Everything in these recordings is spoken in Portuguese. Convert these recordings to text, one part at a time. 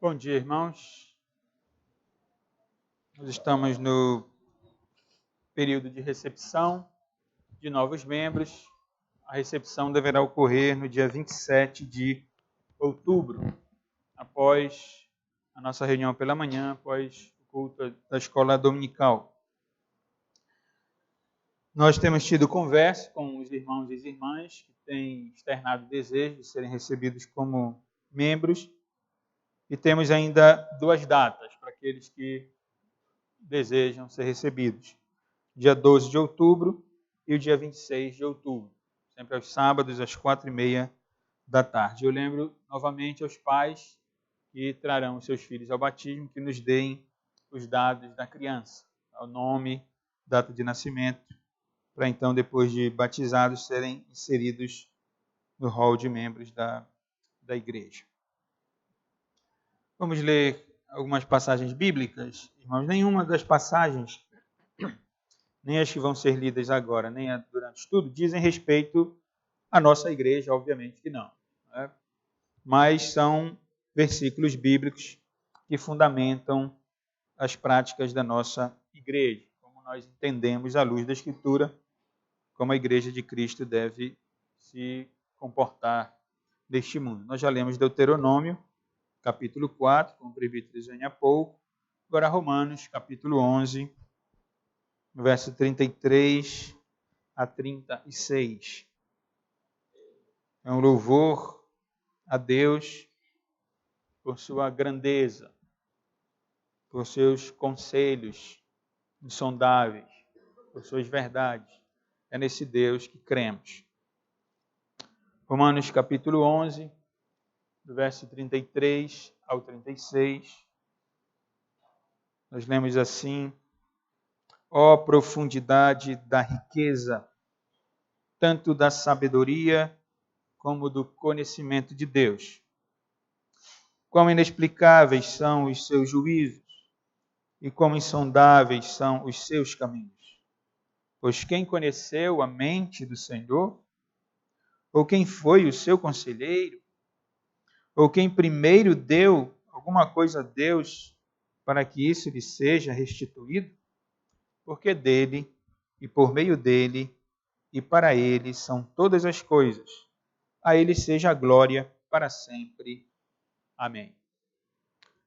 Bom dia, irmãos. Nós estamos no período de recepção de novos membros. A recepção deverá ocorrer no dia 27 de outubro, após a nossa reunião pela manhã, após o culto da escola dominical. Nós temos tido conversa com os irmãos e as irmãs que têm externado o desejo de serem recebidos como membros e temos ainda duas datas para aqueles que desejam ser recebidos. Dia 12 de outubro e o dia 26 de outubro, sempre aos sábados, às 4h30 da tarde. Eu lembro novamente aos pais que trarão os seus filhos ao batismo, que nos deem os dados da criança, o nome, data de nascimento, para então, depois de batizados, serem inseridos no hall de membros da igreja. Vamos ler algumas passagens bíblicas, irmãos. Nenhuma das passagens, nem as que vão ser lidas agora, nem durante o estudo, dizem respeito à nossa igreja, obviamente que não. Né? Mas são versículos bíblicos que fundamentam as práticas da nossa igreja, como nós entendemos à luz da Escritura, como a igreja de Cristo deve se comportar neste mundo. Nós já lemos Deuteronômio, capítulo 4, como o presbítero dizia há pouco, agora Romanos, capítulo 11, verso 33 a 36. É um louvor a Deus por sua grandeza, por seus conselhos insondáveis, por suas verdades. É nesse Deus que cremos. Romanos capítulo 11, do verso 33 ao 36. Nós lemos assim: ó profundidade da riqueza, tanto da sabedoria como do conhecimento de Deus. Quão inexplicáveis são os seus juízos e quão insondáveis são os seus caminhos. Pois quem conheceu a mente do Senhor? Ou quem foi o seu conselheiro? Ou quem primeiro deu alguma coisa a Deus para que isso lhe seja restituído? Porque dele, e por meio dele, e para ele são todas as coisas. A ele seja a glória para sempre. Amém.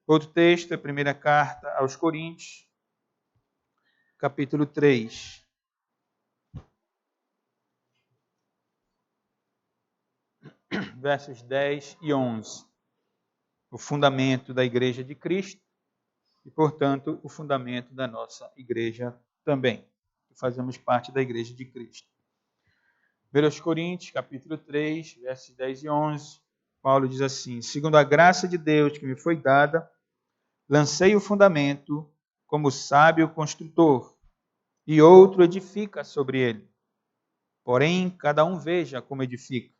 Outro texto é a primeira carta aos Coríntios, capítulo 3. Versos 10 e 11. O fundamento da igreja de Cristo e, portanto, o fundamento da nossa igreja também, que fazemos parte da igreja de Cristo. 1 Coríntios, capítulo 3, versos 10 e 11. Paulo diz assim: segundo a graça de Deus que me foi dada, lancei o fundamento como sábio construtor, e outro edifica sobre ele. Porém, cada um veja como edifica.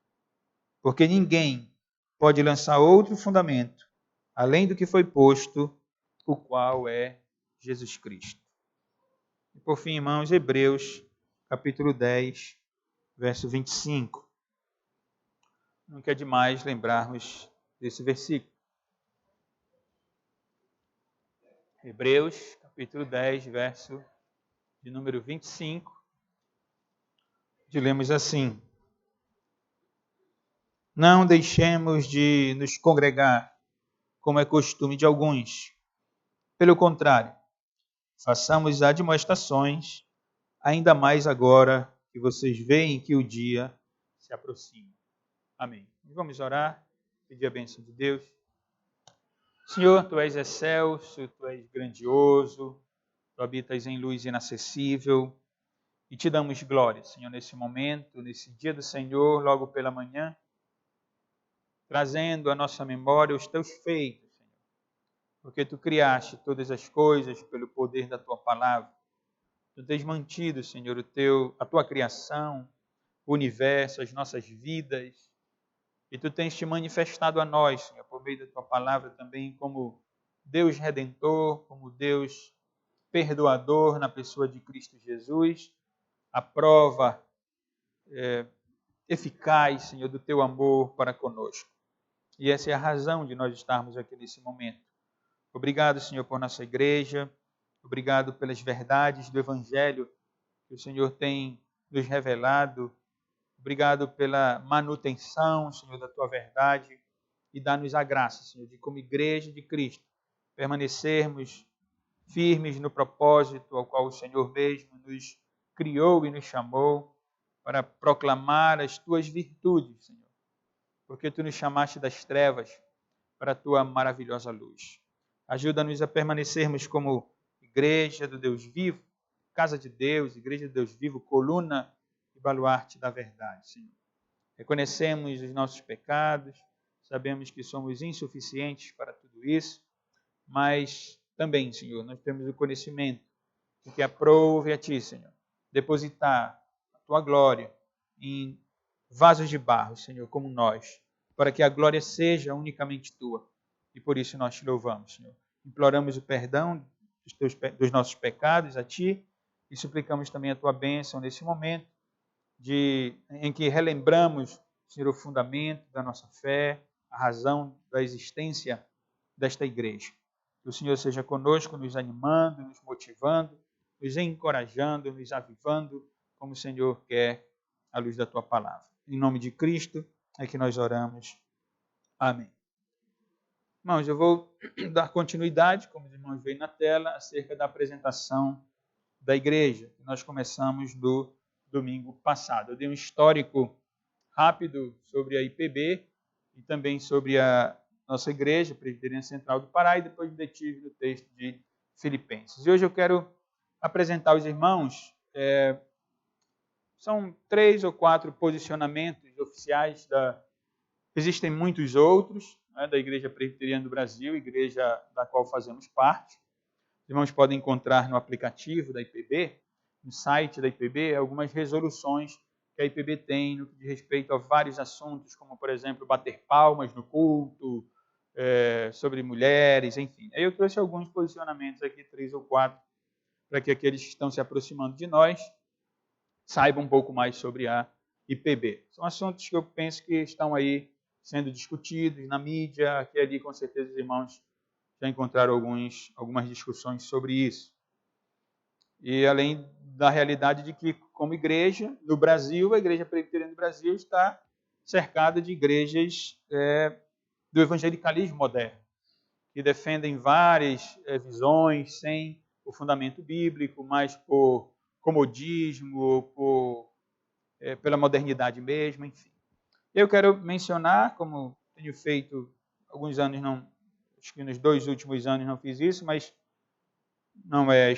Porque ninguém pode lançar outro fundamento, além do que foi posto, o qual é Jesus Cristo. E por fim, irmãos, Hebreus, capítulo 10, verso 25. Nunca é demais lembrarmos desse versículo. Hebreus, capítulo 10, verso de número 25. Lemos assim: não deixemos de nos congregar, como é costume de alguns. Pelo contrário, façamos admoestações, ainda mais agora que vocês veem que o dia se aproxima. Amém. Vamos orar, pedir a bênção de Deus. Senhor, Tu és excelso, Tu és grandioso, Tu habitas em luz inacessível e Te damos glória, Senhor, nesse momento, nesse dia do Senhor, logo pela manhã, trazendo à nossa memória os Teus feitos, Senhor, porque Tu criaste todas as coisas pelo poder da Tua palavra. Tu tens mantido, Senhor, a Tua criação, o universo, as nossas vidas, e Tu tens Te manifestado a nós, Senhor, por meio da Tua palavra também, como Deus Redentor, como Deus Perdoador na pessoa de Cristo Jesus, a prova eficaz, Senhor, do Teu amor para conosco. E essa é a razão de nós estarmos aqui nesse momento. Obrigado, Senhor, por nossa igreja. Obrigado pelas verdades do Evangelho que o Senhor tem nos revelado. Obrigado pela manutenção, Senhor, da tua verdade. E dá-nos a graça, Senhor, de como igreja de Cristo permanecermos firmes no propósito ao qual o Senhor mesmo nos criou e nos chamou para proclamar as tuas virtudes, Senhor. Porque tu nos chamaste das trevas para a tua maravilhosa luz. Ajuda-nos a permanecermos como igreja do Deus vivo, casa de Deus, igreja do Deus vivo, coluna e baluarte da verdade, Senhor. Reconhecemos os nossos pecados, sabemos que somos insuficientes para tudo isso, mas também, Senhor, nós temos o conhecimento de que aprove a Ti, Senhor, depositar a Tua glória em vasos de barro, Senhor, como nós, para que a glória seja unicamente Tua. E por isso nós Te louvamos, Senhor. Imploramos o perdão dos nossos pecados a Ti e suplicamos também a Tua bênção nesse momento em que relembramos, Senhor, o fundamento da nossa fé, a razão da existência desta igreja. Que o Senhor seja conosco, nos animando, nos motivando, nos encorajando, nos avivando, como o Senhor quer, à luz da Tua palavra. Em nome de Cristo é que nós oramos. Amém. Irmãos, eu vou dar continuidade, como os irmãos veem na tela, acerca da apresentação da igreja, que nós começamos no domingo passado. Eu dei um histórico rápido sobre a IPB e também sobre a nossa igreja, Presbiteriana Central do Pará, e depois me detive no texto de Filipenses. E hoje eu quero apresentar aos irmãos, são 3 ou 4 posicionamentos oficiais existem muitos outros, né, da Igreja Presbiteriana do Brasil, igreja da qual fazemos parte. Os irmãos podem encontrar no aplicativo da IPB, no site da IPB, algumas resoluções que a IPB tem no que diz respeito a vários assuntos, como, por exemplo, bater palmas no culto, sobre mulheres, enfim. Aí eu trouxe alguns posicionamentos aqui, 3 ou 4, para que aqueles que estão se aproximando de nós saibam um pouco mais sobre a IPB. São assuntos que eu penso que estão aí sendo discutidos na mídia, aqui e ali, com certeza, os irmãos já encontraram algumas discussões sobre isso. E além da realidade de que, como igreja, no Brasil, a Igreja Presbiteriana do Brasil está cercada de igrejas do evangelicalismo moderno, que defendem várias visões sem o fundamento bíblico, mas por comodismo, pela modernidade mesmo, enfim. Eu quero mencionar, como tenho feito alguns anos, acho que nos 2 últimos anos não fiz isso, mas não é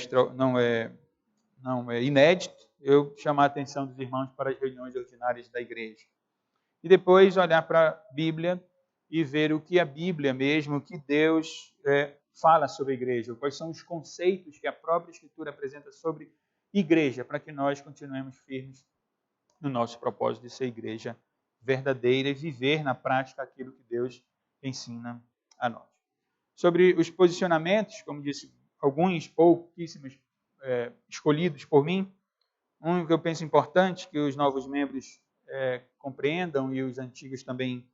inédito, eu chamar a atenção dos irmãos para as reuniões ordinárias da igreja. E depois olhar para a Bíblia e ver o que a Bíblia mesmo, o que Deus fala sobre a igreja, quais são os conceitos que a própria Escritura apresenta sobre igreja, para que nós continuemos firmes no nosso propósito de ser igreja verdadeira e viver na prática aquilo que Deus ensina a nós. Sobre os posicionamentos, como disse, alguns pouquíssimos escolhidos por mim, um que eu penso importante, que os novos membros compreendam e os antigos também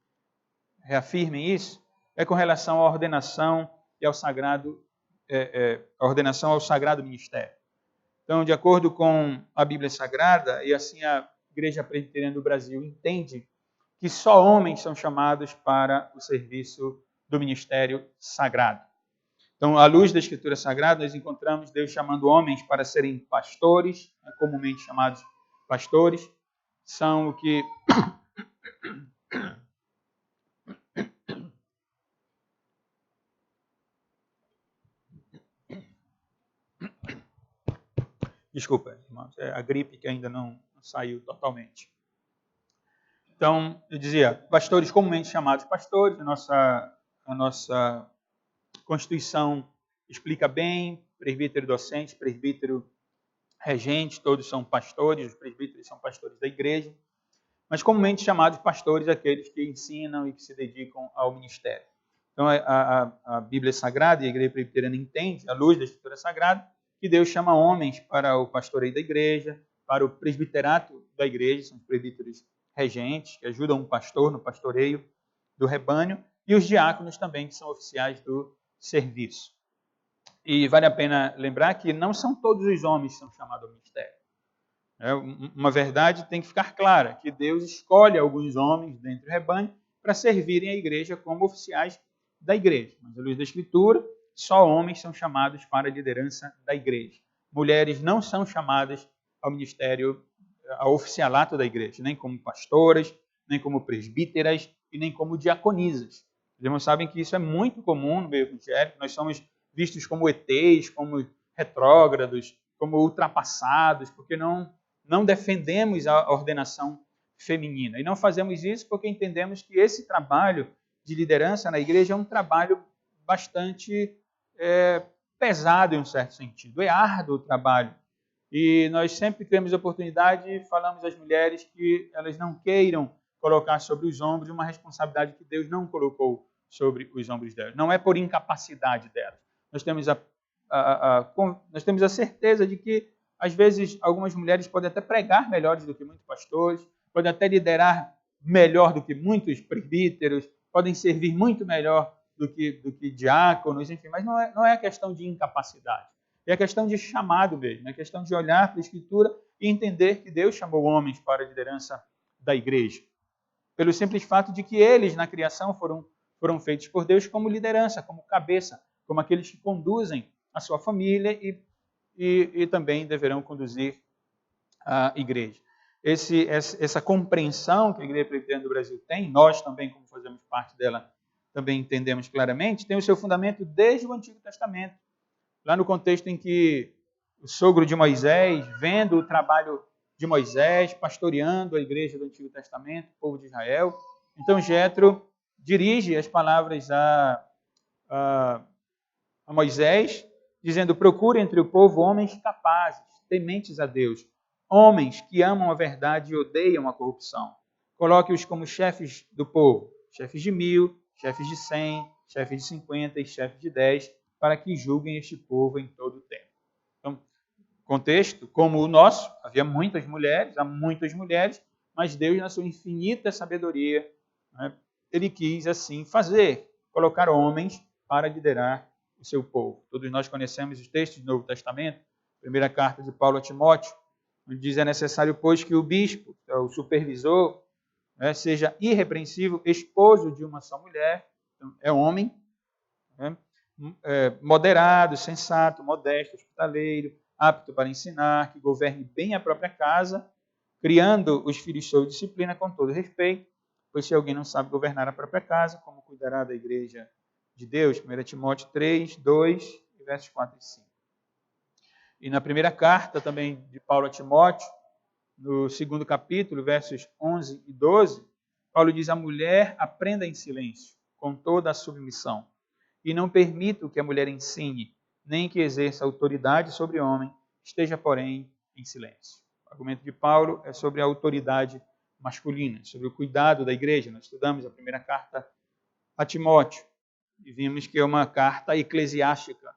reafirmem isso, é com relação à ordenação e ao sagrado, a ordenação ao sagrado ministério. Então, de acordo com a Bíblia Sagrada, e assim a Igreja Presbiteriana do Brasil entende que só homens são chamados para o serviço do ministério sagrado. Então, à luz da Escritura Sagrada, nós encontramos Deus chamando homens para serem pastores, comumente chamados pastores, são o que... Desculpa, irmãos, é a gripe que ainda não saiu totalmente. Então, eu dizia, pastores comumente chamados pastores, a nossa Constituição explica bem, presbítero docente, presbítero regente, todos são pastores, os presbíteros são pastores da igreja, mas comumente chamados pastores aqueles que ensinam e que se dedicam ao ministério. Então, a Bíblia Sagrada e a Igreja Presbiteriana entende, à luz da Escritura Sagrada, que Deus chama homens para o pastoreio da igreja, para o presbiterato da igreja, são os presbíteros regentes, que ajudam o pastor no pastoreio do rebanho, e os diáconos também, que são oficiais do serviço. E vale a pena lembrar que não são todos os homens que são chamados ao ministério. Uma verdade tem que ficar clara, que Deus escolhe alguns homens dentro do rebanho para servirem a igreja como oficiais da igreja. Mas, à luz da Escritura, só homens são chamados para a liderança da igreja. Mulheres não são chamadas ao ministério, ao oficialato da igreja, nem como pastoras, nem como presbíteras e nem como diaconisas. Os irmãos sabem que isso é muito comum no meio evangélico. Nós somos vistos como ETs, como retrógrados, como ultrapassados, porque não defendemos a ordenação feminina. E não fazemos isso porque entendemos que esse trabalho de liderança na igreja é um trabalho bastante pesado em um certo sentido. É árduo o trabalho. E nós sempre temos a oportunidade e falamos às mulheres que elas não queiram colocar sobre os ombros uma responsabilidade que Deus não colocou sobre os ombros delas. Não é por incapacidade delas. Nós temos a certeza de que, às vezes, algumas mulheres podem até pregar melhores do que muitos pastores, podem até liderar melhor do que muitos presbíteros, podem servir muito melhor do que diáconos, enfim, mas não é questão de incapacidade. É questão de chamado mesmo, é questão de olhar para a Escritura e entender que Deus chamou homens para a liderança da igreja. Pelo simples fato de que eles, na criação, foram feitos por Deus como liderança, como cabeça, como aqueles que conduzem a sua família e também deverão conduzir a igreja. Essa compreensão que a Igreja Presbiteriana do Brasil tem, nós também, como fazemos parte dela, também entendemos claramente, tem o seu fundamento desde o Antigo Testamento. Lá no contexto em que o sogro de Moisés, vendo o trabalho de Moisés, pastoreando a igreja do Antigo Testamento, o povo de Israel, então Jétro dirige as palavras a Moisés, dizendo: procure entre o povo homens capazes, tementes a Deus, homens que amam a verdade e odeiam a corrupção. Coloque-os como chefes do povo, chefes de 1000, chefes de 100, chefes de 50 e chefes de 10, para que julguem este povo em todo o tempo. Então, contexto como o nosso, havia muitas mulheres, há muitas mulheres, mas Deus, na sua infinita sabedoria, ele quis assim fazer, colocar homens para liderar o seu povo. Todos nós conhecemos os textos do Novo Testamento, primeira carta de Paulo a Timóteo, onde diz: é necessário, pois, que o bispo, o supervisor, seja irrepreensível, esposo de uma só mulher, então, é homem, moderado, sensato, modesto, hospitaleiro, apto para ensinar, que governe bem a própria casa, criando os filhos sob disciplina com todo respeito, pois se alguém não sabe governar a própria casa, como cuidará da igreja de Deus? 1 Timóteo 3, 2, versos 4 e 5. E na primeira carta também de Paulo a Timóteo, no 2º capítulo, versos 11 e 12, Paulo diz: a mulher aprenda em silêncio, com toda a submissão, e não permita que a mulher ensine, nem que exerça autoridade sobre o homem, esteja, porém, em silêncio. O argumento de Paulo é sobre a autoridade masculina, sobre o cuidado da igreja. Nós estudamos a primeira carta a Timóteo e vimos que é uma carta eclesiástica,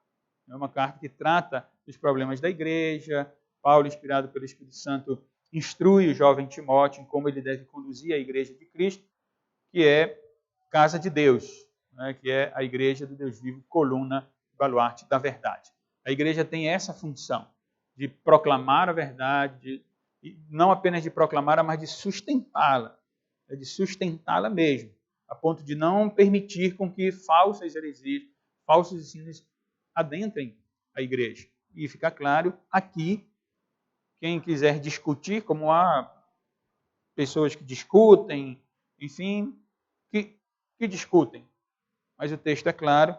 é uma carta que trata dos problemas da igreja. Paulo, inspirado pelo Espírito Santo, instrui o jovem Timóteo em como ele deve conduzir a igreja de Cristo, que é casa de Deus, que é a igreja do Deus vivo, coluna, baluarte da verdade. A igreja tem essa função de proclamar a verdade, não apenas de proclamá-la, mas de sustentá-la, de sustentá-la mesmo, a ponto de não permitir com que falsas heresias, falsos ensinos adentrem a igreja. E fica claro aqui, quem quiser discutir, como há pessoas que discutem, enfim, que discutem. Mas o texto é claro,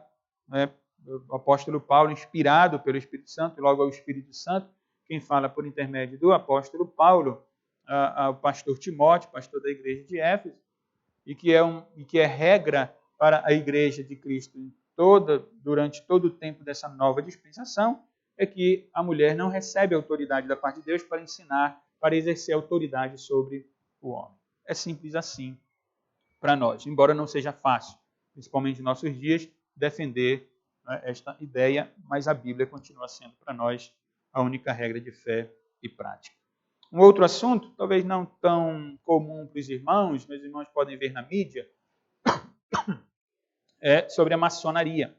o apóstolo Paulo, inspirado pelo Espírito Santo, e logo é o Espírito Santo quem fala por intermédio do apóstolo Paulo, ao pastor Timóteo, pastor da igreja de Éfeso, e que é regra para a igreja de Cristo durante todo o tempo dessa nova dispensação, é que a mulher não recebe autoridade da parte de Deus para ensinar, para exercer autoridade sobre o homem. É simples assim para nós, embora não seja fácil, principalmente em nossos dias, defender esta ideia, mas a Bíblia continua sendo para nós a única regra de fé e prática. Um outro assunto, talvez não tão comum para os irmãos, mas os irmãos podem ver na mídia, é sobre a maçonaria.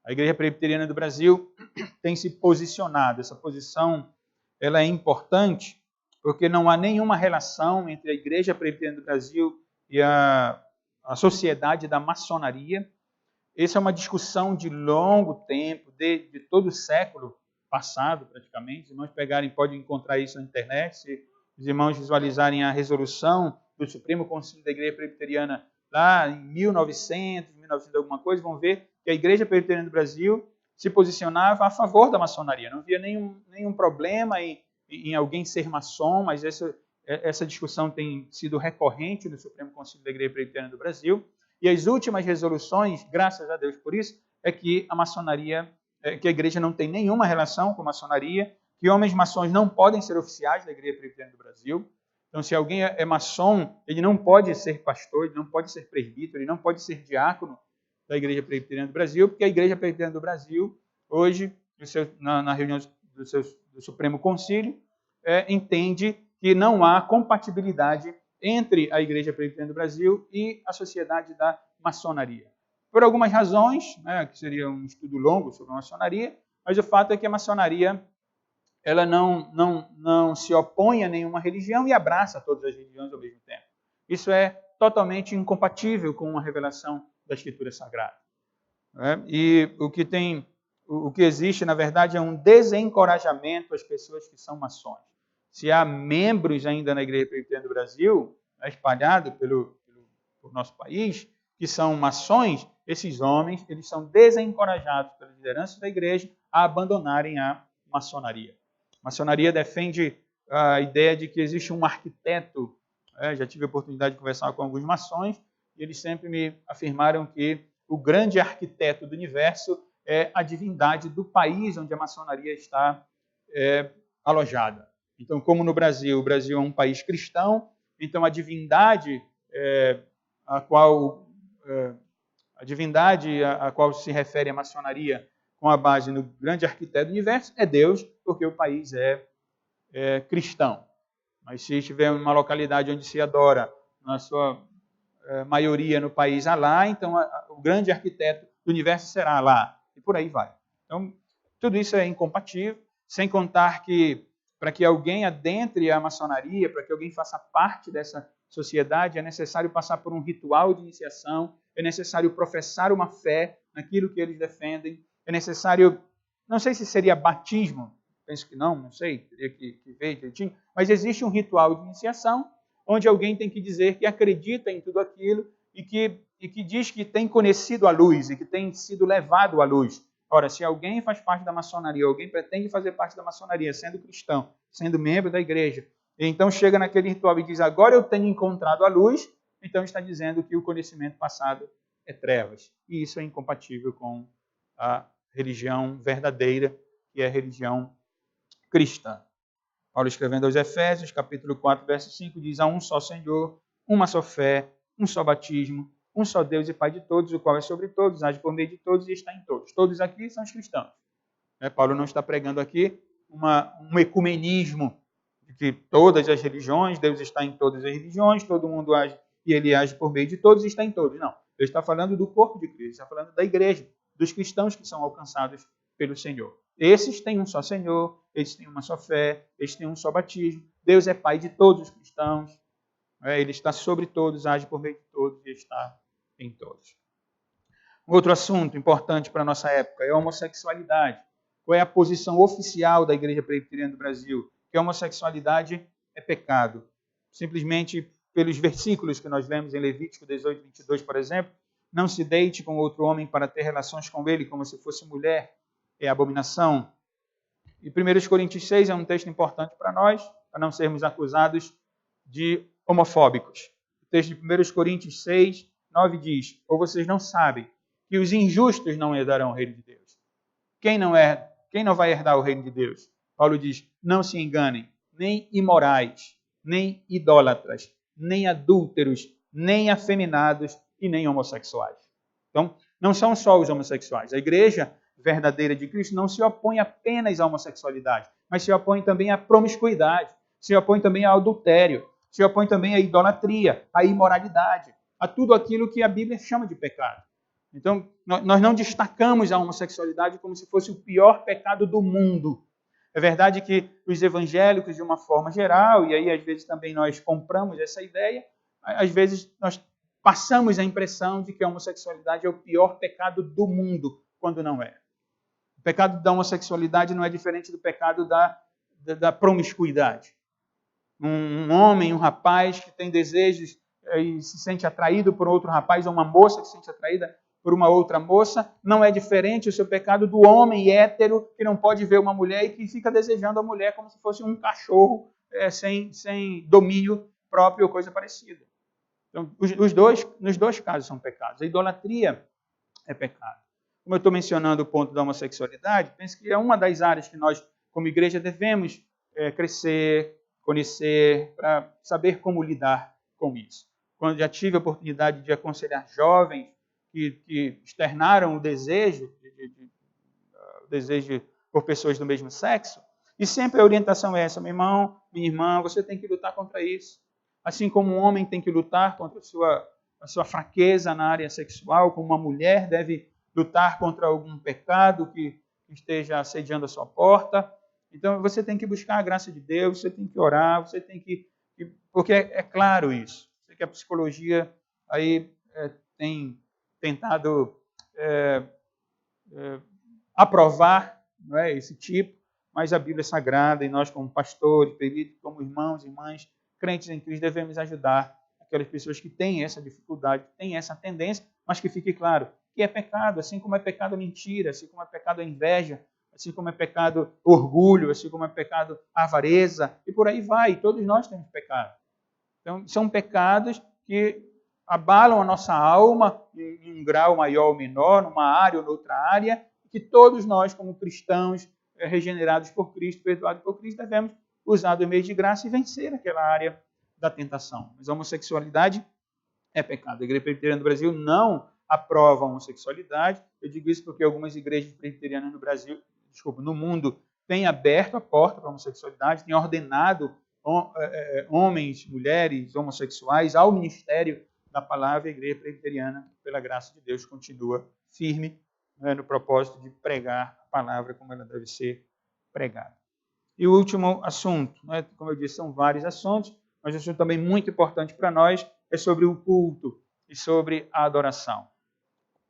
A Igreja Presbiteriana do Brasil tem se posicionado. Essa posição ela é importante porque não há nenhuma relação entre a Igreja Presbiteriana do Brasil e a sociedade da maçonaria. Essa é uma discussão de longo tempo, de todo o século passado, praticamente. Os irmãos podem encontrar isso na internet. Se os irmãos visualizarem a resolução do Supremo Conselho da Igreja Presbiteriana lá em 1900 alguma coisa, vão ver que a Igreja Presbiteriana do Brasil se posicionava a favor da maçonaria. Não havia nenhum problema em alguém ser maçom, mas essa discussão tem sido recorrente no Supremo Conselho da Igreja Presbiteriana do Brasil. E as últimas resoluções, graças a Deus por isso, é que a maçonaria, que a igreja não tem nenhuma relação com a maçonaria, que homens maçons não podem ser oficiais da Igreja Presbiteriana do Brasil. Então, se alguém é maçom, ele não pode ser pastor, ele não pode ser presbítero, ele não pode ser diácono da Igreja Presbiteriana do Brasil, porque a Igreja Presbiteriana do Brasil, hoje, na reunião do Supremo Concílio, entende que não há compatibilidade entre a Igreja Presbiteriana do Brasil e a sociedade da maçonaria. Por algumas razões, que seria um estudo longo sobre a maçonaria, mas o fato é que a maçonaria ela não se opõe a nenhuma religião e abraça todas as religiões ao mesmo tempo. Isso é totalmente incompatível com a revelação da Escritura Sagrada. E o que existe, na verdade, é um desencorajamento às pessoas que são maçons. Se há membros ainda na Igreja Presbiteriana do Brasil, espalhados pelo nosso país, que são maçons, esses homens eles são desencorajados pela liderança da igreja a abandonarem a maçonaria. A maçonaria defende a ideia de que existe um arquiteto. Já tive a oportunidade de conversar com alguns maçons e eles sempre me afirmaram que o grande arquiteto do universo é a divindade do país onde a maçonaria está alojada. Então, como no Brasil, o Brasil é um país cristão, então a divindade a qual se refere a maçonaria com a base no grande arquiteto do universo é Deus, porque o país é cristão. Mas se estiver uma localidade onde se adora, na sua maioria no país, Alá, então o grande arquiteto do universo será Alá. E por aí vai. Então, tudo isso é incompatível, sem contar que para que alguém adentre a maçonaria, para que alguém faça parte dessa sociedade, é necessário passar por um ritual de iniciação, é necessário professar uma fé naquilo que eles defendem, é necessário, não sei se seria batismo, penso que não sei, teria que ver direitinho, mas existe um ritual de iniciação onde alguém tem que dizer que acredita em tudo aquilo e que diz que tem conhecido a luz e que tem sido levado à luz. Ora, se alguém faz parte da maçonaria, alguém pretende fazer parte da maçonaria, sendo cristão, sendo membro da igreja, e então chega naquele ritual e diz, agora eu tenho encontrado a luz, então está dizendo que o conhecimento passado é trevas. E isso é incompatível com a religião verdadeira, que é a religião cristã. Paulo escrevendo aos Efésios, capítulo 4, verso 5, diz, há um só Senhor, uma só fé, um só batismo, um só Deus e Pai de todos, o qual é sobre todos, age por meio de todos e está em todos. Todos aqui são os cristãos. Paulo não está pregando aqui um ecumenismo de que todas as religiões, Deus está em todas as religiões, todo mundo age e ele age por meio de todos e está em todos. Não. Ele está falando do corpo de Cristo, está falando da igreja, dos cristãos que são alcançados pelo Senhor. Esses têm um só Senhor, eles têm uma só fé, eles têm um só batismo. Deus é Pai de todos os cristãos. Ele está sobre todos, age por meio de todos e está em todos. Outro assunto importante para a nossa época é a homossexualidade. Qual é a posição oficial da Igreja Presbiteriana do Brasil? Que a homossexualidade é pecado. Simplesmente pelos versículos que nós lemos em Levítico 18, 22, por exemplo, não se deite com outro homem para ter relações com ele como se fosse mulher, é abominação. E 1 Coríntios 6 é um texto importante para nós, para não sermos acusados de homofóbicos. O texto de 1 Coríntios 6, 9 diz, ou vocês não sabem que os injustos não herdarão o reino de Deus. Quem não vai herdar o reino de Deus? Paulo diz, não se enganem, nem imorais, nem idólatras, nem adúlteros, nem afeminados e nem homossexuais. Então, não são só os homossexuais. A igreja verdadeira de Cristo não se opõe apenas à homossexualidade, mas se opõe também à promiscuidade, se opõe também ao adultério, se opõe também à idolatria, à imoralidade, a tudo aquilo que a Bíblia chama de pecado. Então, nós não destacamos a homossexualidade como se fosse o pior pecado do mundo. É verdade que os evangélicos, de uma forma geral, e aí às vezes também nós compramos essa ideia, às vezes nós passamos a impressão de que a homossexualidade é o pior pecado do mundo, quando não é. O pecado da homossexualidade não é diferente do pecado da promiscuidade. Um homem, um rapaz que tem desejos e se sente atraído por outro rapaz, ou uma moça que se sente atraída por uma outra moça, não é diferente o seu pecado do homem hétero que não pode ver uma mulher e que fica desejando a mulher como se fosse um cachorro sem domínio próprio ou coisa parecida. Então, nos dois casos são pecados. A idolatria é pecado. Como eu estou mencionando o ponto da homossexualidade, penso que é uma das áreas que nós, como igreja, devemos crescer, conhecer, para saber como lidar com isso. Quando já tive a oportunidade de aconselhar jovens que externaram o desejo por pessoas do mesmo sexo, e sempre a orientação é essa: meu irmão, minha irmã, você tem que lutar contra isso. Assim como um homem tem que lutar contra a sua fraqueza na área sexual, como uma mulher deve lutar contra algum pecado que esteja assediando a sua porta. Então, você tem que buscar a graça de Deus, você tem que orar, você tem que... Porque é claro isso. Sei que a psicologia aí tem tentado aprovar, não é, esse tipo, mas a Bíblia é sagrada e nós, como pastores, como irmãos e irmãs, crentes em Cristo, devemos ajudar aquelas pessoas que têm essa dificuldade, que têm essa tendência, mas que fique claro que é pecado, assim como é pecado a mentira, assim como é pecado a inveja, assim como é pecado orgulho, assim como é pecado a avareza, e por aí vai. Todos nós temos pecado. Então, são pecados que abalam a nossa alma em um grau maior ou menor, numa área ou noutra área, que todos nós, como cristãos regenerados por Cristo, perdoados por Cristo, devemos usar do meio de graça e vencer aquela área da tentação. Mas a homossexualidade é pecado. A Igreja Presbiteriana do Brasil não aprova a homossexualidade. Eu digo isso porque algumas igrejas presbiterianas no mundo, têm aberto a porta para a homossexualidade, têm ordenado homens, mulheres, homossexuais ao ministério da palavra. A Igreja Presbiteriana, pela graça de Deus, continua firme no propósito de pregar a palavra como ela deve ser pregada. E o último assunto, como eu disse, são vários assuntos, mas um assunto também muito importante para nós é sobre o culto e sobre a adoração.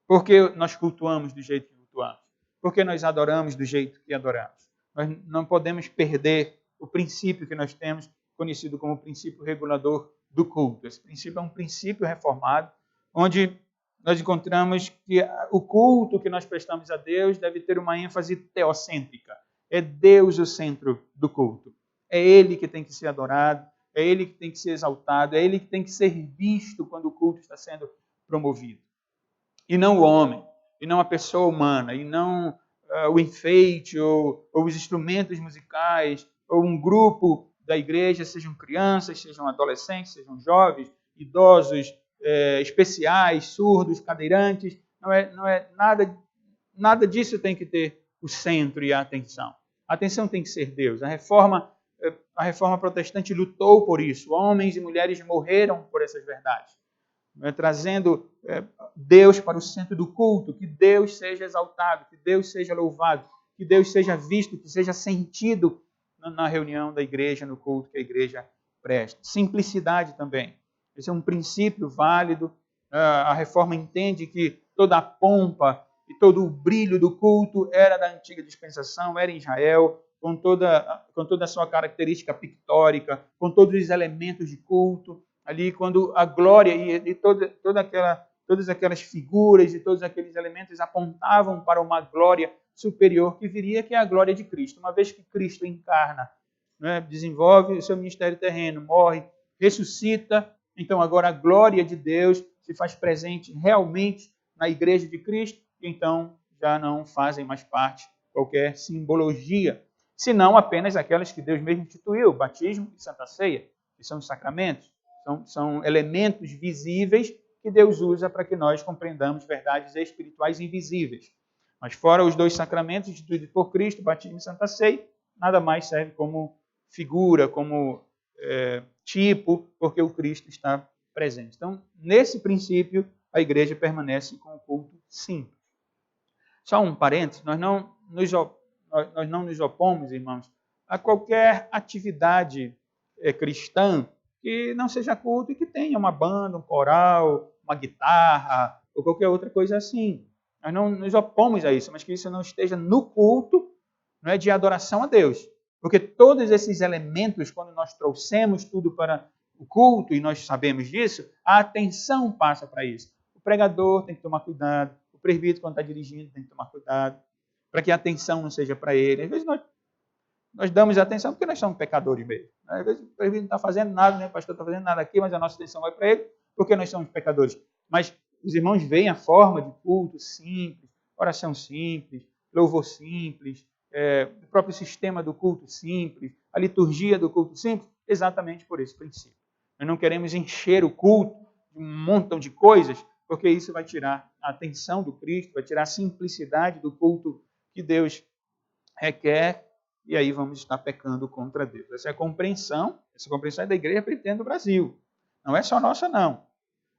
Por que nós cultuamos do jeito que cultuamos? Por que nós adoramos do jeito que adoramos? Nós não podemos perder o princípio que nós temos, conhecido como princípio regulador do culto. Esse princípio é um princípio reformado, onde nós encontramos que o culto que nós prestamos a Deus deve ter uma ênfase teocêntrica. É Deus o centro do culto. É Ele que tem que ser adorado, é Ele que tem que ser exaltado, é Ele que tem que ser visto quando o culto está sendo promovido. E não o homem, e não a pessoa humana, e não o enfeite, ou os instrumentos musicais, ou um grupo da igreja, sejam crianças, sejam adolescentes, sejam jovens, idosos, especiais, surdos, cadeirantes. Não é nada disso tem que ter o centro e a atenção. A atenção tem que ser Deus. A reforma protestante lutou por isso. Homens e mulheres morreram por essas verdades, trazendo Deus para o centro do culto, que Deus seja exaltado, que Deus seja louvado, que Deus seja visto, que seja sentido na reunião da igreja, no culto que a igreja presta. Simplicidade também. Esse é um princípio válido. A reforma entende que toda a pompa e todo o brilho do culto era da antiga dispensação, era em Israel, com toda a sua característica pictórica, com todos os elementos de culto. Ali, quando a glória e todas aquelas figuras e todos aqueles elementos apontavam para uma glória superior que viria, que é a glória de Cristo. Uma vez que Cristo encarna, desenvolve o seu ministério terreno, morre, ressuscita, então agora a glória de Deus se faz presente realmente na igreja de Cristo, e então já não fazem mais parte qualquer simbologia, senão apenas aquelas que Deus mesmo instituiu, batismo e Santa Ceia, que são os sacramentos. São elementos visíveis que Deus usa para que nós compreendamos verdades espirituais invisíveis. Mas fora os dois sacramentos instituídos por Cristo, batismo e Santa Ceia, nada mais serve como figura, como tipo, porque o Cristo está presente. Então, nesse princípio, a igreja permanece com o culto simples. Só um parênteses, nós não nos opomos, irmãos, a qualquer atividade cristã que não seja culto e que tenha uma banda, um coral, uma guitarra ou qualquer outra coisa assim. Nós não nos opomos a isso, mas que isso não esteja no culto, não é, de adoração a Deus. Porque todos esses elementos, quando nós trouxemos tudo para o culto, e nós sabemos disso, a atenção passa para isso. O pregador tem que tomar cuidado, o presbítero, quando está dirigindo, tem que tomar cuidado, para que a atenção não seja para ele. Às vezes nós damos atenção porque nós somos pecadores mesmo. Às vezes o presbítero não está fazendo nada, né? O pastor está fazendo nada aqui, mas a nossa atenção vai para ele porque nós somos pecadores. Mas os irmãos veem a forma de culto simples, oração simples, louvor simples, o próprio sistema do culto simples, a liturgia do culto simples, exatamente por esse princípio. Nós não queremos encher o culto de um montão de coisas, porque isso vai tirar a atenção do Cristo, vai tirar a simplicidade do culto que Deus requer, e aí vamos estar pecando contra Deus. Essa compreensão é da Igreja Presbiteriana do Brasil. Não é só nossa, não.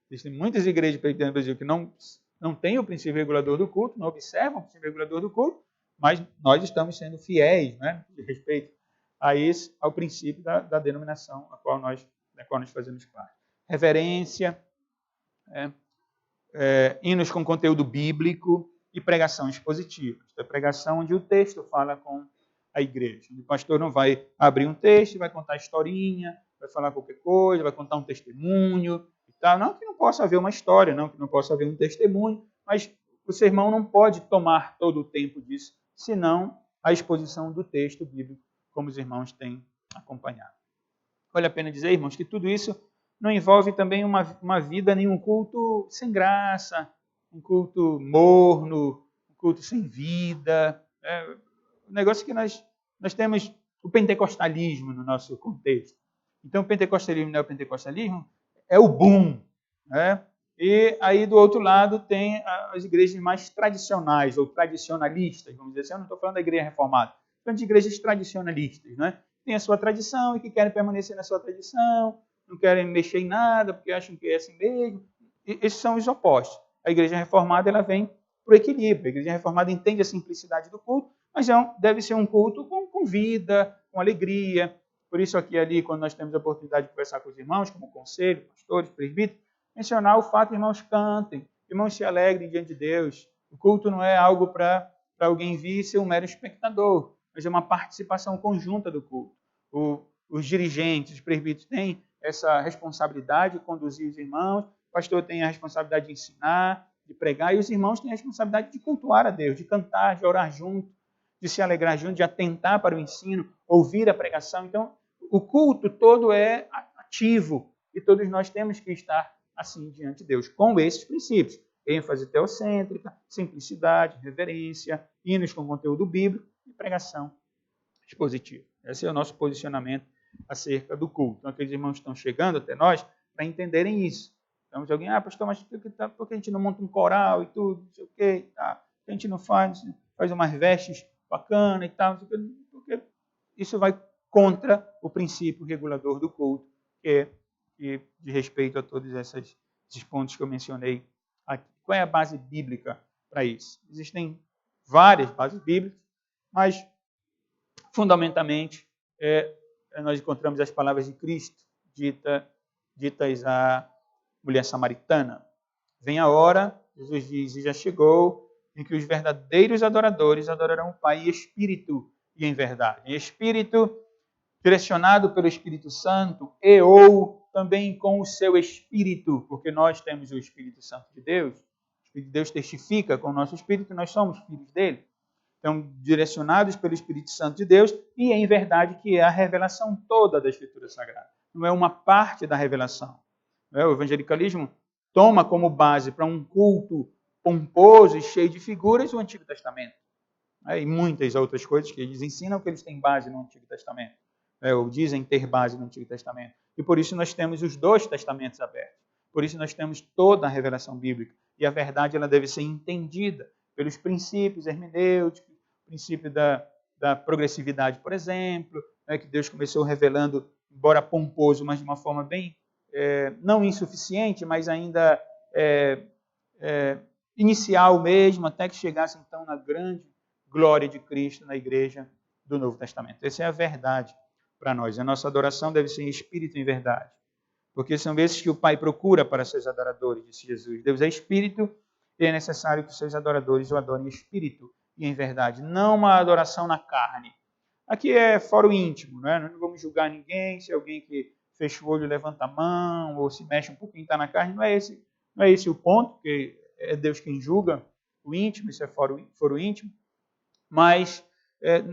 Existem muitas igrejas presbiterianas do Brasil que não têm o princípio regulador do culto, não observam o princípio regulador do culto, mas nós estamos sendo fiéis, né, de respeito a esse, ao princípio da denominação da qual nós fazemos parte. Reverência, hinos com conteúdo bíblico e pregação expositiva. Esta é a pregação onde o texto fala com a igreja. O pastor não vai abrir um texto, vai contar historinha, vai falar qualquer coisa, vai contar um testemunho e tal. Não que não possa haver uma história, não que não possa haver um testemunho, mas o sermão não pode tomar todo o tempo disso, senão a exposição do texto bíblico, como os irmãos têm acompanhado. Vale a pena dizer, irmãos, que tudo isso não envolve também uma vida, nenhum culto sem graça, um culto morno, um culto sem vida. O negócio é que nós temos o pentecostalismo no nosso contexto. Então, o pentecostalismo e o neopentecostalismo é o boom. Né? E aí, do outro lado, tem as igrejas mais tradicionais, ou tradicionalistas, vamos dizer assim. Eu não estou falando da igreja reformada, estou falando de igrejas tradicionalistas. Né? Tem a sua tradição e que querem permanecer na sua tradição, não querem mexer em nada, porque acham que é assim mesmo. E esses são os opostos. A igreja reformada ela vem para o equilíbrio. A igreja reformada entende a simplicidade do culto, mas deve ser um culto com vida, com alegria. Por isso aqui ali, quando nós temos a oportunidade de conversar com os irmãos, como conselho, pastores, presbíteros, mencionar o fato que irmãos cantem, irmãos se alegrem diante de Deus. O culto não é algo para alguém vir e ser um mero espectador, mas é uma participação conjunta do culto. Os dirigentes, os presbíteros têm essa responsabilidade de conduzir os irmãos, o pastor tem a responsabilidade de ensinar, de pregar, e os irmãos têm a responsabilidade de cultuar a Deus, de cantar, de orar junto, de se alegrar junto, de atentar para o ensino, ouvir a pregação. Então, o culto todo é ativo e todos nós temos que estar assim diante de Deus, com esses princípios. ênfase teocêntrica, simplicidade, reverência, hinos com conteúdo bíblico e pregação expositiva. Esse é o nosso posicionamento acerca do culto. Então, aqueles irmãos estão chegando até nós para entenderem isso. Então, se alguém, pastor, mas por que a gente não monta um coral e tudo, não sei o quê, tá? Por que a gente não faz umas vestes bacanas e tal, porque isso vai contra o princípio regulador do culto, que é de respeito a todos esses pontos que eu mencionei aqui. Qual é a base bíblica para isso? Existem várias bases bíblicas, mas, fundamentalmente, nós encontramos as palavras de Cristo ditas à mulher samaritana. Vem a hora, Jesus diz, e já chegou, em que os verdadeiros adoradores adorarão o Pai em espírito e em verdade. Em espírito, direcionado pelo Espírito Santo, e ou também com o seu Espírito, porque nós temos o Espírito Santo de Deus. O Espírito de Deus testifica com o nosso Espírito, nós somos filhos dele. Então, direcionados pelo Espírito Santo de Deus, e em verdade que é a revelação toda da Escritura Sagrada. Não é uma parte da revelação. O evangelicalismo toma como base para um culto pomposo e cheio de figuras o Antigo Testamento. E muitas outras coisas que eles ensinam que eles têm base no Antigo Testamento. Ou dizem ter base no Antigo Testamento. E por isso nós temos os dois testamentos abertos. Por isso nós temos toda a revelação bíblica. E a verdade ela deve ser entendida pelos princípios hermenêuticos, o princípio da progressividade, por exemplo, que Deus começou revelando, embora pomposo, mas de uma forma bem não insuficiente, mas ainda inicial mesmo, até que chegasse então na grande glória de Cristo na igreja do Novo Testamento. Essa é a verdade para nós. A nossa adoração deve ser em espírito e em verdade. Porque são esses que o Pai procura para seus adoradores, disse Jesus. Deus é espírito e é necessário que seus adoradores o adorem em espírito e em verdade. Não uma adoração na carne. Aqui é fórum íntimo, né? Nós não vamos julgar ninguém, se alguém que fecha o olho levanta a mão, ou se mexe um pouquinho está na carne. Não é esse o ponto, porque é Deus quem julga o íntimo, isso é fórum íntimo. Mas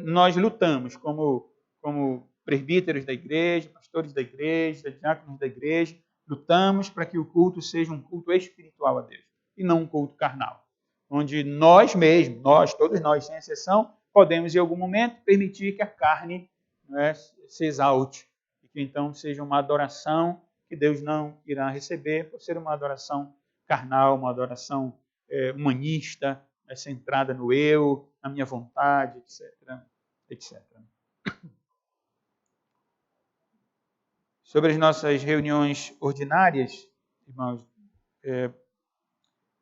nós lutamos como presbíteros da igreja, pastores da igreja, diáconos da igreja, lutamos para que o culto seja um culto espiritual a Deus e não um culto carnal. Onde nós mesmos, todos nós, sem exceção, podemos em algum momento permitir que a carne, né, se exalte e que então seja uma adoração que Deus não irá receber por ser uma adoração carnal, uma adoração humanista, centrada no eu, na minha vontade, etc. Sobre as nossas reuniões ordinárias, irmãos,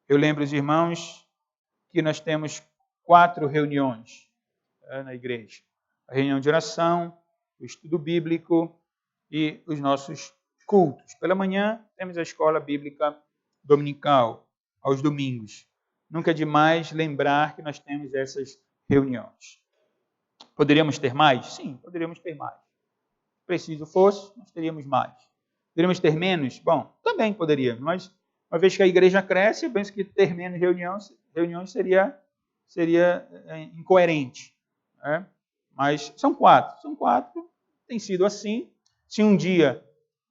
eu lembro os irmãos que nós temos 4 reuniões na igreja. A reunião de oração, o estudo bíblico e os nossos cultos. Pela manhã, temos a escola bíblica dominical, aos domingos. Nunca é demais lembrar que nós temos essas reuniões. Poderíamos ter mais? Sim, poderíamos ter mais. Se preciso fosse, nós teríamos mais. Poderíamos ter menos? Bom, também poderíamos, mas uma vez que a igreja cresce, eu penso que ter menos reuniões seria incoerente. Né? Mas são 4. São 4, tem sido assim. Se um dia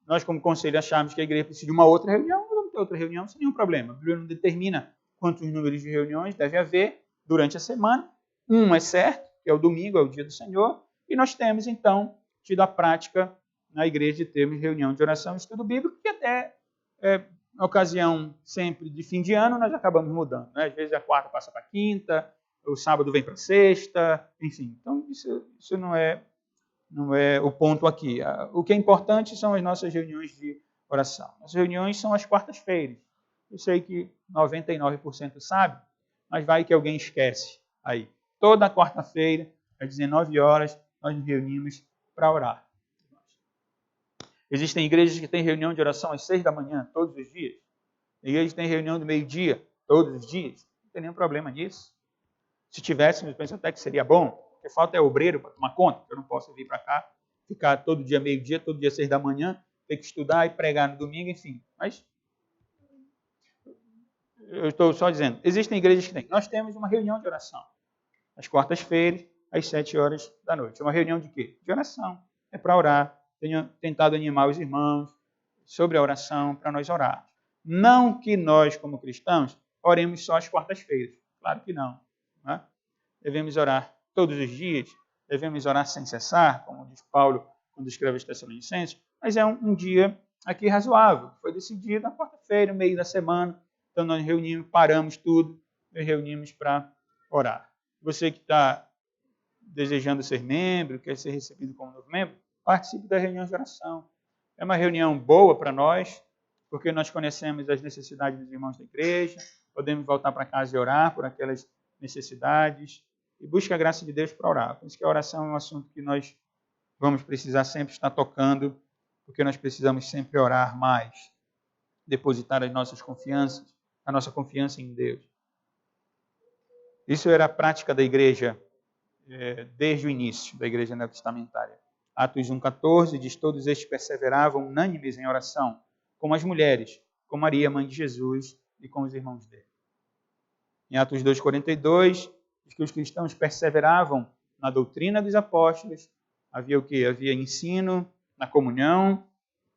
nós, como conselho, acharmos que a igreja precisa de uma outra reunião, vamos ter outra reunião sem nenhum problema. A Bíblia não determina quantos números de reuniões deve haver durante a semana. Um é certo, que é o domingo, é o dia do Senhor, e nós temos, então, tido a prática na igreja de termos reunião de oração e estudo bíblico, que até na ocasião sempre de fim de ano, nós acabamos mudando. Né? Às vezes a quarta passa para a quinta, o sábado vem para a sexta, enfim. Então, isso não é o ponto aqui. O que é importante são as nossas reuniões de oração. As reuniões são às quartas-feiras. Eu sei que 99% sabe, mas vai que alguém esquece aí. Toda quarta-feira, às 19 horas, nós nos reunimos para orar. Existem igrejas que têm reunião de oração às 6 da manhã, todos os dias. Igrejas que têm reunião do meio-dia, todos os dias. Não tem nenhum problema nisso. Se tivéssemos, eu penso até que seria bom, porque falta é obreiro para tomar conta. Eu não posso vir para cá, ficar todo dia meio-dia, todo dia 6 da manhã, ter que estudar e pregar no domingo, enfim. Mas eu estou só dizendo, existem igrejas que têm. Nós temos uma reunião de oração, às quartas-feiras, às 7 horas da noite. É uma reunião de quê? De oração. É para orar. Tenho tentado animar os irmãos sobre a oração, para nós orarmos. Não que nós, como cristãos, oremos só às quartas-feiras. Claro que não. Né? Devemos orar todos os dias, devemos orar sem cessar, como diz Paulo quando escreve aos Tessalonicenses, mas é um dia aqui razoável. Foi decidido na quarta-feira, no meio da semana, então nós reunimos, paramos tudo e reunimos para orar. Você que está desejando ser membro, quer ser recebido como novo membro, participe da reunião de oração. É uma reunião boa para nós, porque nós conhecemos as necessidades dos irmãos da igreja, podemos voltar para casa e orar por aquelas necessidades e busca a graça de Deus para orar. Por isso que a oração é um assunto que nós vamos precisar sempre estar tocando, porque nós precisamos sempre orar mais, depositar a nossa confiança em Deus. Isso era a prática da igreja desde o início da igreja neotestamentária. Atos 1,14 diz: todos estes perseveravam unânimes em oração, como as mulheres, com Maria, mãe de Jesus, e com os irmãos dele. Em Atos 2,42 diz que os cristãos perseveravam na doutrina dos apóstolos. Havia o quê? Havia ensino na comunhão,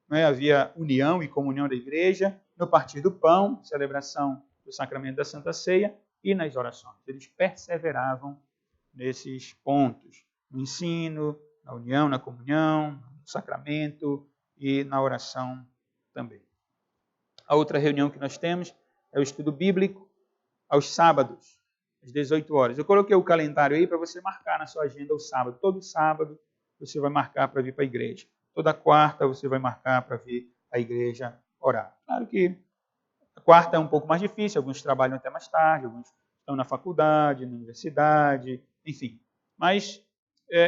né? Havia união e comunhão da igreja, no partir do pão, celebração do sacramento da Santa Ceia e nas orações. Eles perseveravam nesses pontos, no ensino, na união, na comunhão, no sacramento e na oração também. A outra reunião que nós temos é o estudo bíblico aos sábados, às 18 horas. Eu coloquei o calendário aí para você marcar na sua agenda o sábado. Todo sábado você vai marcar para vir para a igreja. Toda quarta você vai marcar para vir à igreja orar. Claro que A quarta é um pouco mais difícil, alguns trabalham até mais tarde, alguns estão na faculdade, na universidade, enfim. Mas,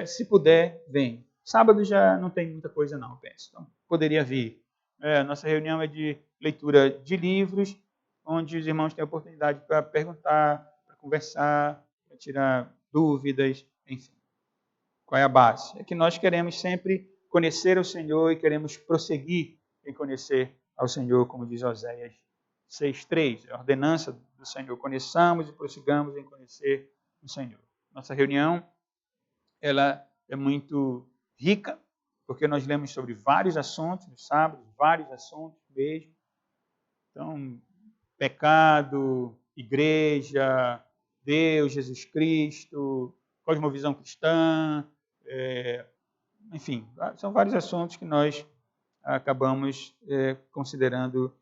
se puder, vem. Sábado já não tem muita coisa não, eu penso. Então, poderia vir. Nossa reunião é de leitura de livros, onde os irmãos têm a oportunidade para perguntar, para conversar, para tirar dúvidas, enfim. Qual é a base? É que nós queremos sempre conhecer o Senhor e queremos prosseguir em conhecer ao Senhor, como diz Oséias 6:3, a ordenança do Senhor. Conheçamos e prossigamos em conhecer o Senhor. Nossa reunião ela é muito rica, porque nós lemos sobre vários assuntos nos sábados, vários assuntos mesmo. Então, pecado, igreja, Deus, Jesus Cristo, cosmovisão cristã, enfim, são vários assuntos que nós acabamos considerando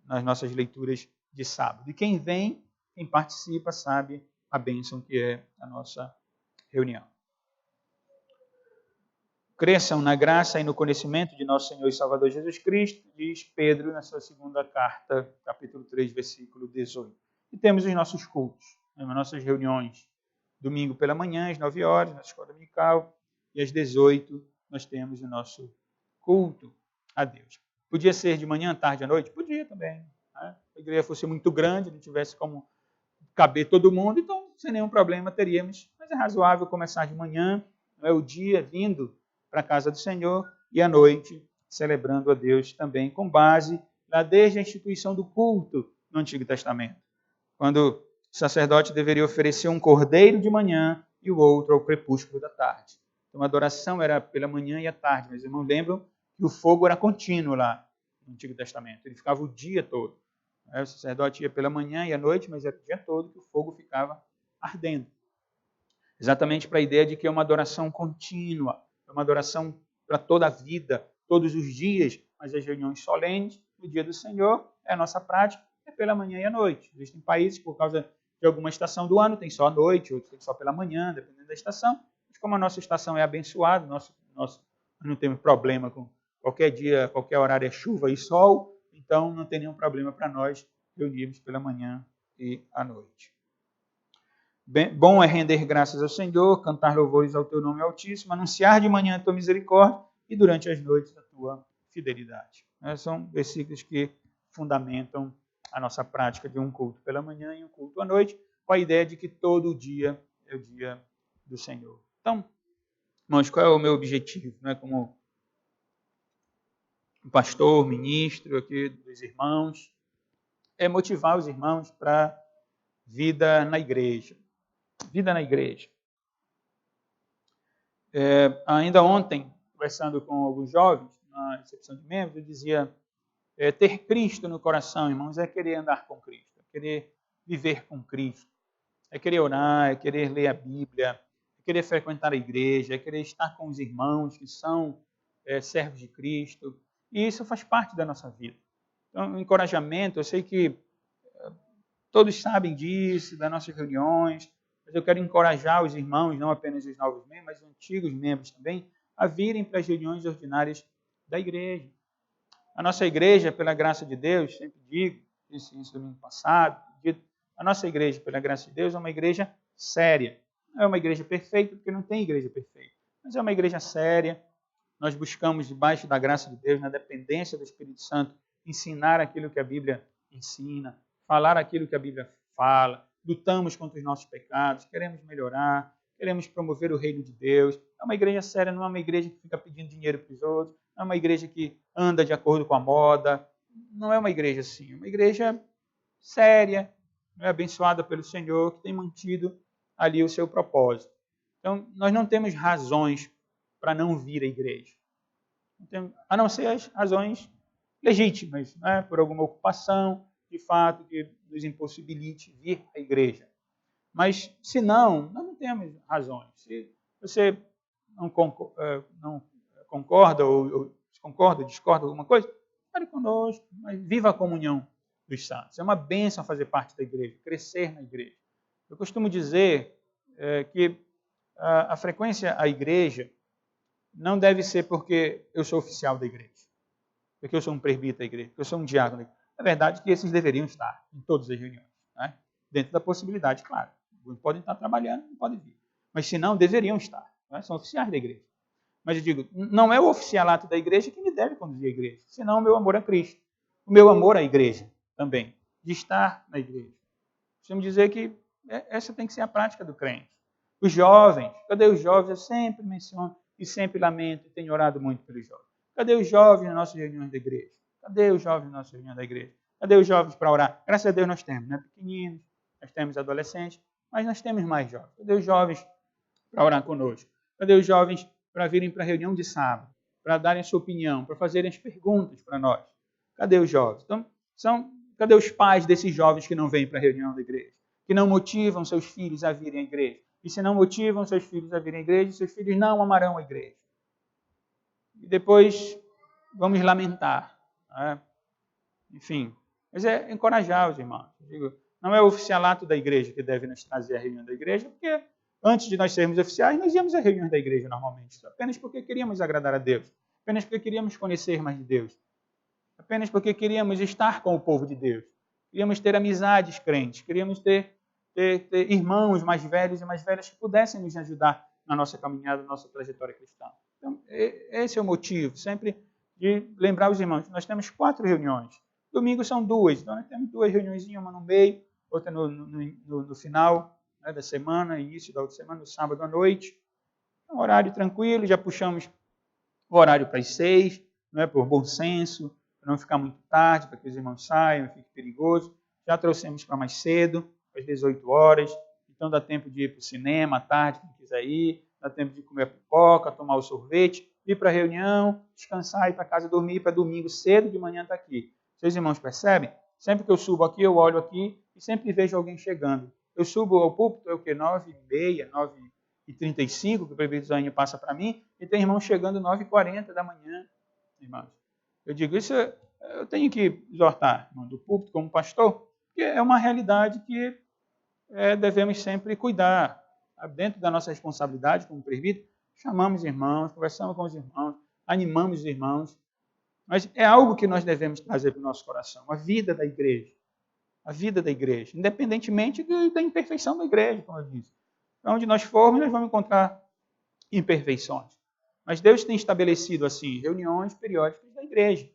nas nossas leituras de sábado. E quem vem, quem participa, sabe a bênção que é a nossa reunião. Cresçam na graça e no conhecimento de nosso Senhor e Salvador Jesus Cristo, diz Pedro na sua segunda carta, capítulo 3, versículo 18. E temos os nossos cultos, as nossas reuniões. Domingo pela manhã, às 9 horas, na escola dominical, e às 18 nós temos o nosso culto a Deus. Podia ser de manhã, tarde, à noite? Podia também. Né? Se a igreja fosse muito grande, não tivesse como caber todo mundo, então sem nenhum problema teríamos. Mas é razoável começar de manhã, o dia vindo para a casa do Senhor, e à noite celebrando a Deus também, com base lá desde a instituição do culto no Antigo Testamento. Quando o sacerdote deveria oferecer um cordeiro de manhã e o outro ao crepúsculo da tarde. Então a adoração era pela manhã e à tarde. Meus irmãos lembram que o fogo era contínuo lá no Antigo Testamento. Ele ficava o dia todo. O sacerdote ia pela manhã e à noite, mas era o dia todo que o fogo ficava ardendo. Exatamente para a ideia de que é uma adoração contínua, é uma adoração para toda a vida, todos os dias, mas as reuniões solenes, no dia do Senhor, é a nossa prática, é pela manhã e à noite. Existem países, por causa de alguma estação do ano, tem só à noite, outros tem só pela manhã, dependendo da estação. Mas como a nossa estação é abençoada, nós não temos problema com qualquer dia, qualquer horário é chuva e sol, então não tem nenhum problema para nós reunirmos pela manhã e à noite. Bom é render graças ao Senhor, cantar louvores ao teu nome altíssimo, anunciar de manhã a tua misericórdia e durante as noites a tua fidelidade. São versículos que fundamentam a nossa prática de um culto pela manhã e um culto à noite, com a ideia de que todo dia é o dia do Senhor. Então, irmãos, qual é o meu objetivo? Como pastor, ministro aqui dos irmãos, é motivar os irmãos para vida na igreja. Vida na igreja. Ainda ontem, conversando com alguns jovens, na recepção de membros, eu dizia, ter Cristo no coração, irmãos, é querer andar com Cristo, é querer viver com Cristo, é querer orar, é querer ler a Bíblia, é querer frequentar a igreja, é querer estar com os irmãos que são servos de Cristo, e isso faz parte da nossa vida. Então, o encorajamento, eu sei que todos sabem disso, das nossas reuniões, mas eu quero encorajar os irmãos, não apenas os novos membros, mas os antigos membros também, a virem para as reuniões ordinárias da igreja. A nossa igreja, pela graça de Deus, sempre digo, disse isso domingo passado, a nossa igreja, pela graça de Deus, é uma igreja séria. Não é uma igreja perfeita, porque não tem igreja perfeita, mas é uma igreja séria. Nós buscamos, debaixo da graça de Deus, na dependência do Espírito Santo, ensinar aquilo que a Bíblia ensina, falar aquilo que a Bíblia fala, lutamos contra os nossos pecados, queremos melhorar, queremos promover o reino de Deus. É uma igreja séria, não é uma igreja que fica pedindo dinheiro para os outros, não é uma igreja que anda de acordo com a moda, não é uma igreja assim, é uma igreja séria, abençoada pelo Senhor, que tem mantido ali o seu propósito. Então, nós não temos razões para não vir à igreja, a não ser as razões legítimas, por alguma ocupação, de fato, que nos impossibilite vir à igreja. Mas, se não, nós não temos razões. Se você não concorda ou discorda de alguma coisa, fale conosco, mas viva a comunhão dos santos. É uma bênção fazer parte da igreja, crescer na igreja. Eu costumo dizer que a frequência à igreja não deve ser porque eu sou oficial da igreja, porque eu sou um presbítero da igreja, porque eu sou um diácono da igreja. É verdade que esses deveriam estar em todas as reuniões, né? Dentro da possibilidade, claro. Alguns podem estar trabalhando, não podem vir. Mas se não, deveriam estar. Né? São oficiais da igreja. Mas eu digo, não é o oficialato da igreja que me deve conduzir à igreja, senão o meu amor a Cristo. O meu amor à igreja também, de estar na igreja. Costumo dizer que essa tem que ser a prática do crente. Os jovens, cadê os jovens? Eu sempre menciono e sempre lamento e tenho orado muito pelos jovens. Cadê os jovens nas nossas reuniões da igreja? Cadê os jovens nas nossas reuniões da igreja? Cadê os jovens para orar? Graças a Deus nós temos, né? Pequeninos, nós temos adolescentes, mas nós temos mais jovens. Cadê os jovens para orar conosco? Cadê os jovens para virem para a reunião de sábado, para darem a sua opinião, para fazerem as perguntas para nós? Cadê os jovens? Então, cadê os pais desses jovens que não vêm para a reunião da igreja? Que não motivam seus filhos a virem à igreja? E se não motivam seus filhos a virem à igreja, seus filhos não amarão a igreja. E depois vamos lamentar. Né? Enfim, mas é encorajar os irmãos. Digo, não é o oficialato da igreja que deve nos trazer à reunião da igreja, porque antes de nós sermos oficiais, nós íamos à reunião da igreja normalmente, apenas porque queríamos agradar a Deus, apenas porque queríamos conhecer mais de Deus, apenas porque queríamos estar com o povo de Deus, queríamos ter amizades crentes, queríamos ter irmãos mais velhos e mais velhas que pudessem nos ajudar na nossa caminhada, na nossa trajetória cristã. Então, esse é o motivo, sempre de lembrar os irmãos. Nós temos 4 reuniões. Domingo são 2, então nós temos 2 reuniões, uma no meio, outra no final, né, da semana, início da outra semana, no sábado à noite. É um horário tranquilo, já puxamos o horário para as 6, não é, por bom senso, para não ficar muito tarde, para que os irmãos saiam, não fique perigoso. Já trouxemos para mais cedo, às 18 horas, então dá tempo de ir para o cinema à tarde, quem quiser ir, dá tempo de comer a pipoca, tomar o sorvete, ir para a reunião, descansar, ir para casa dormir, para domingo cedo de manhã estar aqui. Vocês irmãos percebem? Sempre que eu subo aqui, eu olho aqui e sempre vejo alguém chegando. Eu subo ao púlpito, é o quê? 9h30, 9h35, que o prefeito Zainho passa para mim, e tem irmão chegando 9h40 da manhã, irmãos. Eu digo, isso eu tenho que exortar, irmão, do púlpito como pastor, porque é uma realidade que devemos sempre cuidar. Dentro da nossa responsabilidade como presbítero, chamamos irmãos, conversamos com os irmãos, animamos os irmãos, mas é algo que nós devemos trazer para o nosso coração, a vida da igreja. A vida da igreja, independentemente da imperfeição da igreja, como eu disse. Para onde nós formos, nós vamos encontrar imperfeições. Mas Deus tem estabelecido, assim, reuniões periódicas da igreja.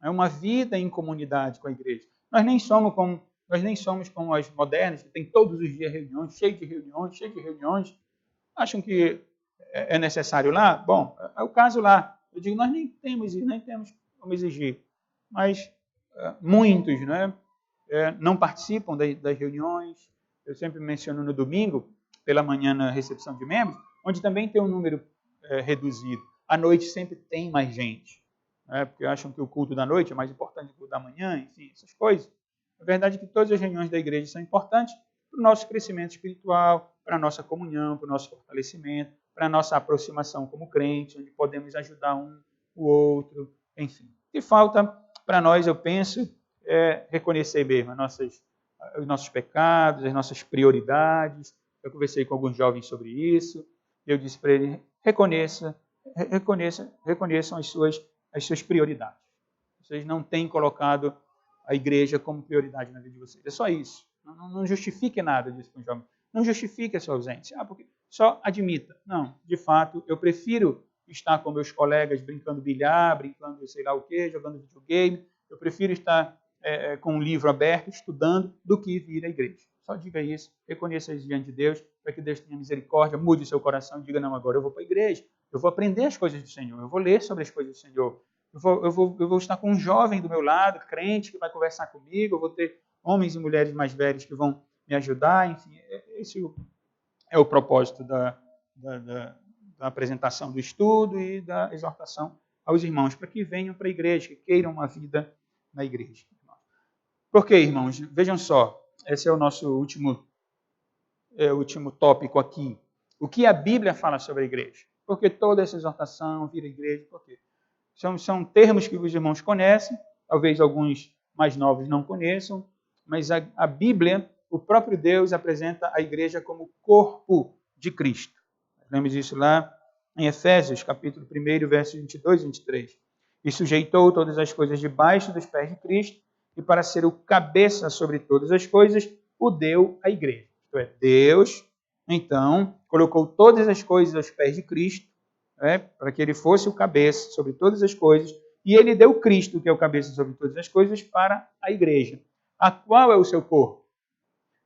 É uma vida em comunidade com a igreja. Nós nem somos como as modernas, que tem todos os dias reuniões, cheio de reuniões. Acham que é necessário lá? Bom, é o caso lá. Eu digo, nós nem temos como exigir. Mas muitos, não participam das reuniões. Eu sempre menciono no domingo, pela manhã na recepção de membros, onde também tem um número reduzido. À noite sempre tem mais gente, porque acham que o culto da noite é mais importante que o culto da manhã, enfim, essas coisas. A verdade é que todas as reuniões da igreja são importantes para o nosso crescimento espiritual, para a nossa comunhão, para o nosso fortalecimento, para a nossa aproximação como crente, onde podemos ajudar um o outro, enfim. O que falta para nós, eu penso, é reconhecer mesmo os nossos pecados, as nossas prioridades. Eu conversei com alguns jovens sobre isso, e eu disse para eles, reconheçam as suas prioridades. Vocês não têm colocado a igreja como prioridade na vida de vocês. É só isso. Não justifique nada, disse para o jovem. Não justifique a sua ausência. Porque só admita. Não, de fato, eu prefiro estar com meus colegas brincando bilhar, brincando sei lá o quê, jogando videogame. Eu prefiro estar com um livro aberto, estudando, do que vir à igreja. Só diga isso, reconheça isso diante de Deus, para que Deus tenha misericórdia, mude o seu coração e diga, não, agora eu vou para a igreja, eu vou aprender as coisas do Senhor, eu vou ler sobre as coisas do Senhor, eu vou estar com um jovem do meu lado, crente, que vai conversar comigo, eu vou ter homens e mulheres mais velhos que vão me ajudar, enfim, esse é o propósito da apresentação do estudo e da exortação aos irmãos, para que venham para a igreja, que queiram uma vida na igreja. Por quê, irmãos? Vejam só, esse é o nosso último tópico aqui. O que a Bíblia fala sobre a igreja? Porque toda essa exortação vira igreja, por quê? São termos que os irmãos conhecem, talvez alguns mais novos não conheçam, mas a Bíblia, o próprio Deus apresenta a igreja como corpo de Cristo. Lemos isso lá em Efésios, capítulo 1, versos 22 e 23. E sujeitou todas as coisas debaixo dos pés de Cristo, e para ser o cabeça sobre todas as coisas, o deu à igreja. Isto é, Deus, então, colocou todas as coisas aos pés de Cristo, para que ele fosse o cabeça sobre todas as coisas, e ele deu Cristo, que é o cabeça sobre todas as coisas, para a igreja, a qual é o seu corpo.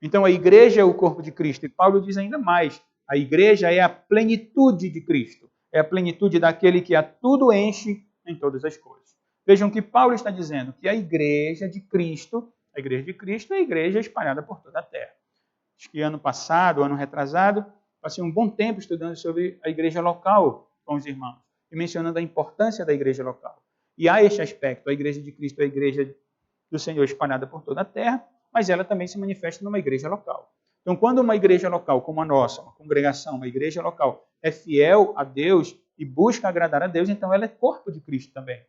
Então, a igreja é o corpo de Cristo. E Paulo diz ainda mais, a igreja é a plenitude de Cristo. É a plenitude daquele que a tudo enche em todas as coisas. Vejam que Paulo está dizendo que a igreja de Cristo é a igreja espalhada por toda a terra. Acho que ano passado, ano retrasado, passei um bom tempo estudando sobre a igreja local com os irmãos e mencionando a importância da igreja local. E há este aspecto, a igreja de Cristo é a igreja do Senhor espalhada por toda a terra, mas ela também se manifesta numa igreja local. Então, quando uma igreja local como a nossa, uma congregação, uma igreja local, é fiel a Deus e busca agradar a Deus, então ela é corpo de Cristo também.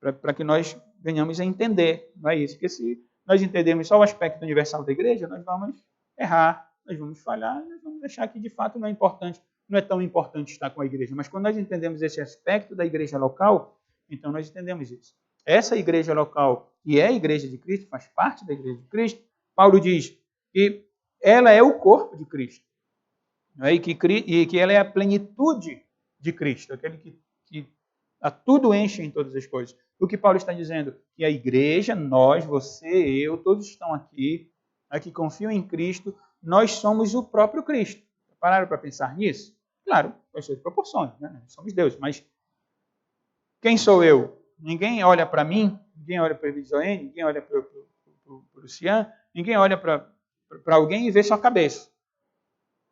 Para que nós venhamos a entender, não é isso? Porque se nós entendermos só o aspecto universal da igreja, nós vamos errar, nós vamos falhar, nós vamos achar que de fato não é importante, não é tão importante estar com a igreja. Mas quando nós entendemos esse aspecto da igreja local, então nós entendemos isso. Essa igreja local, que é a igreja de Cristo, faz parte da igreja de Cristo, Paulo diz que ela é o corpo de Cristo. Não é? E que ela é a plenitude de Cristo, aquele que a tudo enche em todas as coisas. O que Paulo está dizendo? Que a igreja, nós, você, eu, todos estão aqui, que confiam em Cristo, nós somos o próprio Cristo. Pararam para pensar nisso? Claro, com as suas proporções, né? Somos Deus, mas quem sou eu? Ninguém olha para mim, ninguém olha para o Evisoene, ninguém olha para o Luciano, ninguém olha para alguém e vê sua cabeça.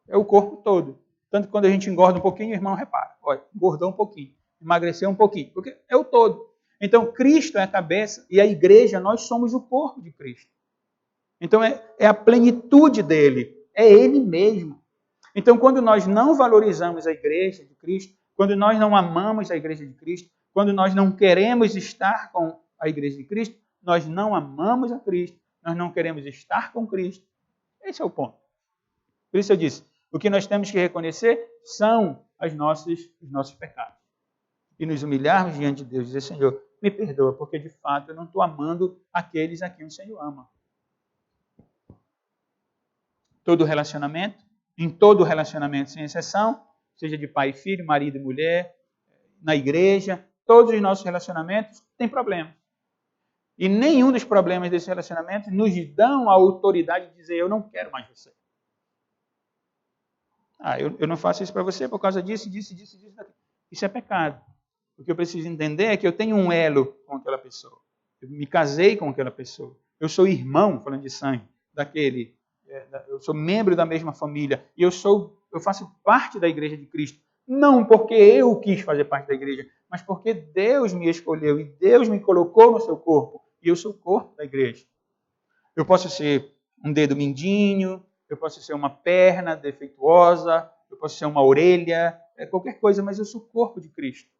É o corpo todo. Tanto que quando a gente engorda um pouquinho, o irmão repara. Olha, engordou um pouquinho, emagreceu um pouquinho, porque é o todo. Então, Cristo é a cabeça e a igreja, nós somos o corpo de Cristo. Então, é a plenitude dele, é ele mesmo. Então, quando nós não valorizamos a igreja de Cristo, quando nós não amamos a igreja de Cristo, quando nós não queremos estar com a igreja de Cristo, nós não amamos a Cristo, nós não queremos estar com Cristo. Esse é o ponto. Por isso eu disse, o que nós temos que reconhecer são os nossos pecados. E nos humilharmos diante de Deus e dizer, Senhor, me perdoa, porque de fato eu não estou amando aqueles a quem o Senhor ama. Todo relacionamento, em todo relacionamento sem exceção, seja de pai e filho, marido e mulher, na igreja, todos os nossos relacionamentos têm problemas. E nenhum dos problemas desse relacionamento nos dão a autoridade de dizer, eu não quero mais você. Eu não faço isso para você por causa disso. Isso é pecado. O que eu preciso entender é que eu tenho um elo com aquela pessoa. Eu me casei com aquela pessoa. Eu sou irmão, falando de sangue, daquele. Eu sou membro da mesma família. E eu faço parte da igreja de Cristo. Não porque eu quis fazer parte da igreja, mas porque Deus me escolheu e Deus me colocou no seu corpo. E eu sou o corpo da igreja. Eu posso ser um dedo mindinho, eu posso ser uma perna defeituosa, eu posso ser uma orelha, qualquer coisa, mas eu sou o corpo de Cristo.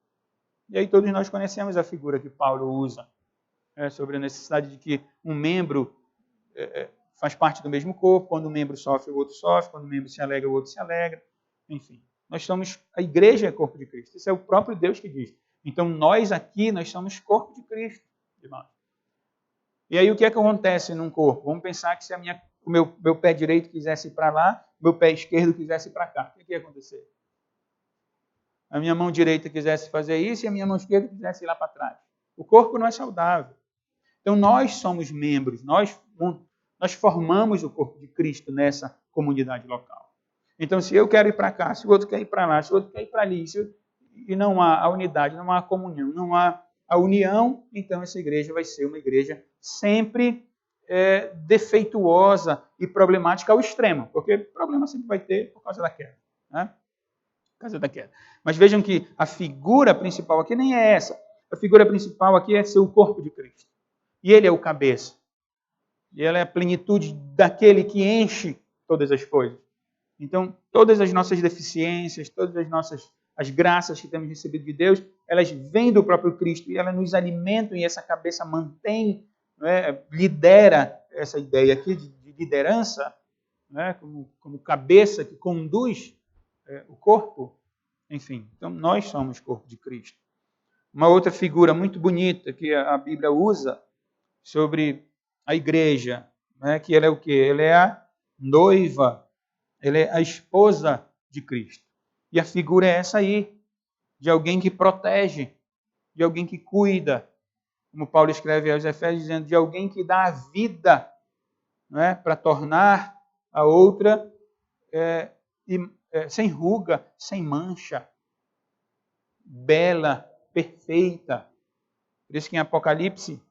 E aí todos nós conhecemos a figura que Paulo usa sobre a necessidade de que um membro faz parte do mesmo corpo, quando um membro sofre, o outro sofre, quando um membro se alegra, o outro se alegra. Enfim, a igreja é corpo de Cristo. Isso é o próprio Deus que diz. Então nós aqui, nós somos corpo de Cristo, irmãos. E aí o que acontece num corpo? Vamos pensar que se o meu pé direito quisesse ir para lá, o meu pé esquerdo quisesse ir para cá. O que ia acontecer? A minha mão direita quisesse fazer isso e a minha mão esquerda quisesse ir lá para trás. O corpo não é saudável. Então nós somos membros, nós formamos o corpo de Cristo nessa comunidade local. Então se eu quero ir para cá, se o outro quer ir para lá, se o outro quer ir para ali, e não há a unidade, não há a comunhão, não há a união, então essa igreja vai ser uma igreja sempre defeituosa e problemática ao extremo, porque problema sempre vai ter por causa da queda. Né? Por causa da queda. Mas vejam que a figura principal aqui nem é essa. A figura principal aqui é ser o corpo de Cristo. E ele é o cabeça. E ela é a plenitude daquele que enche todas as coisas. Então, todas as nossas deficiências, todas as graças que temos recebido de Deus, elas vêm do próprio Cristo e elas nos alimentam e essa cabeça mantém, lidera essa ideia aqui de liderança, como cabeça que conduz o corpo. Enfim, então nós somos corpo de Cristo. Uma outra figura muito bonita que a Bíblia usa sobre a igreja, né, que ela é o quê? Ela é a noiva, ela é a esposa de Cristo. E a figura é essa aí, de alguém que protege, de alguém que cuida, como Paulo escreve aos Efésios, dizendo, de alguém que dá a vida, né, para tornar a outra sem ruga, sem mancha, bela, perfeita. Por isso que em Apocalipse,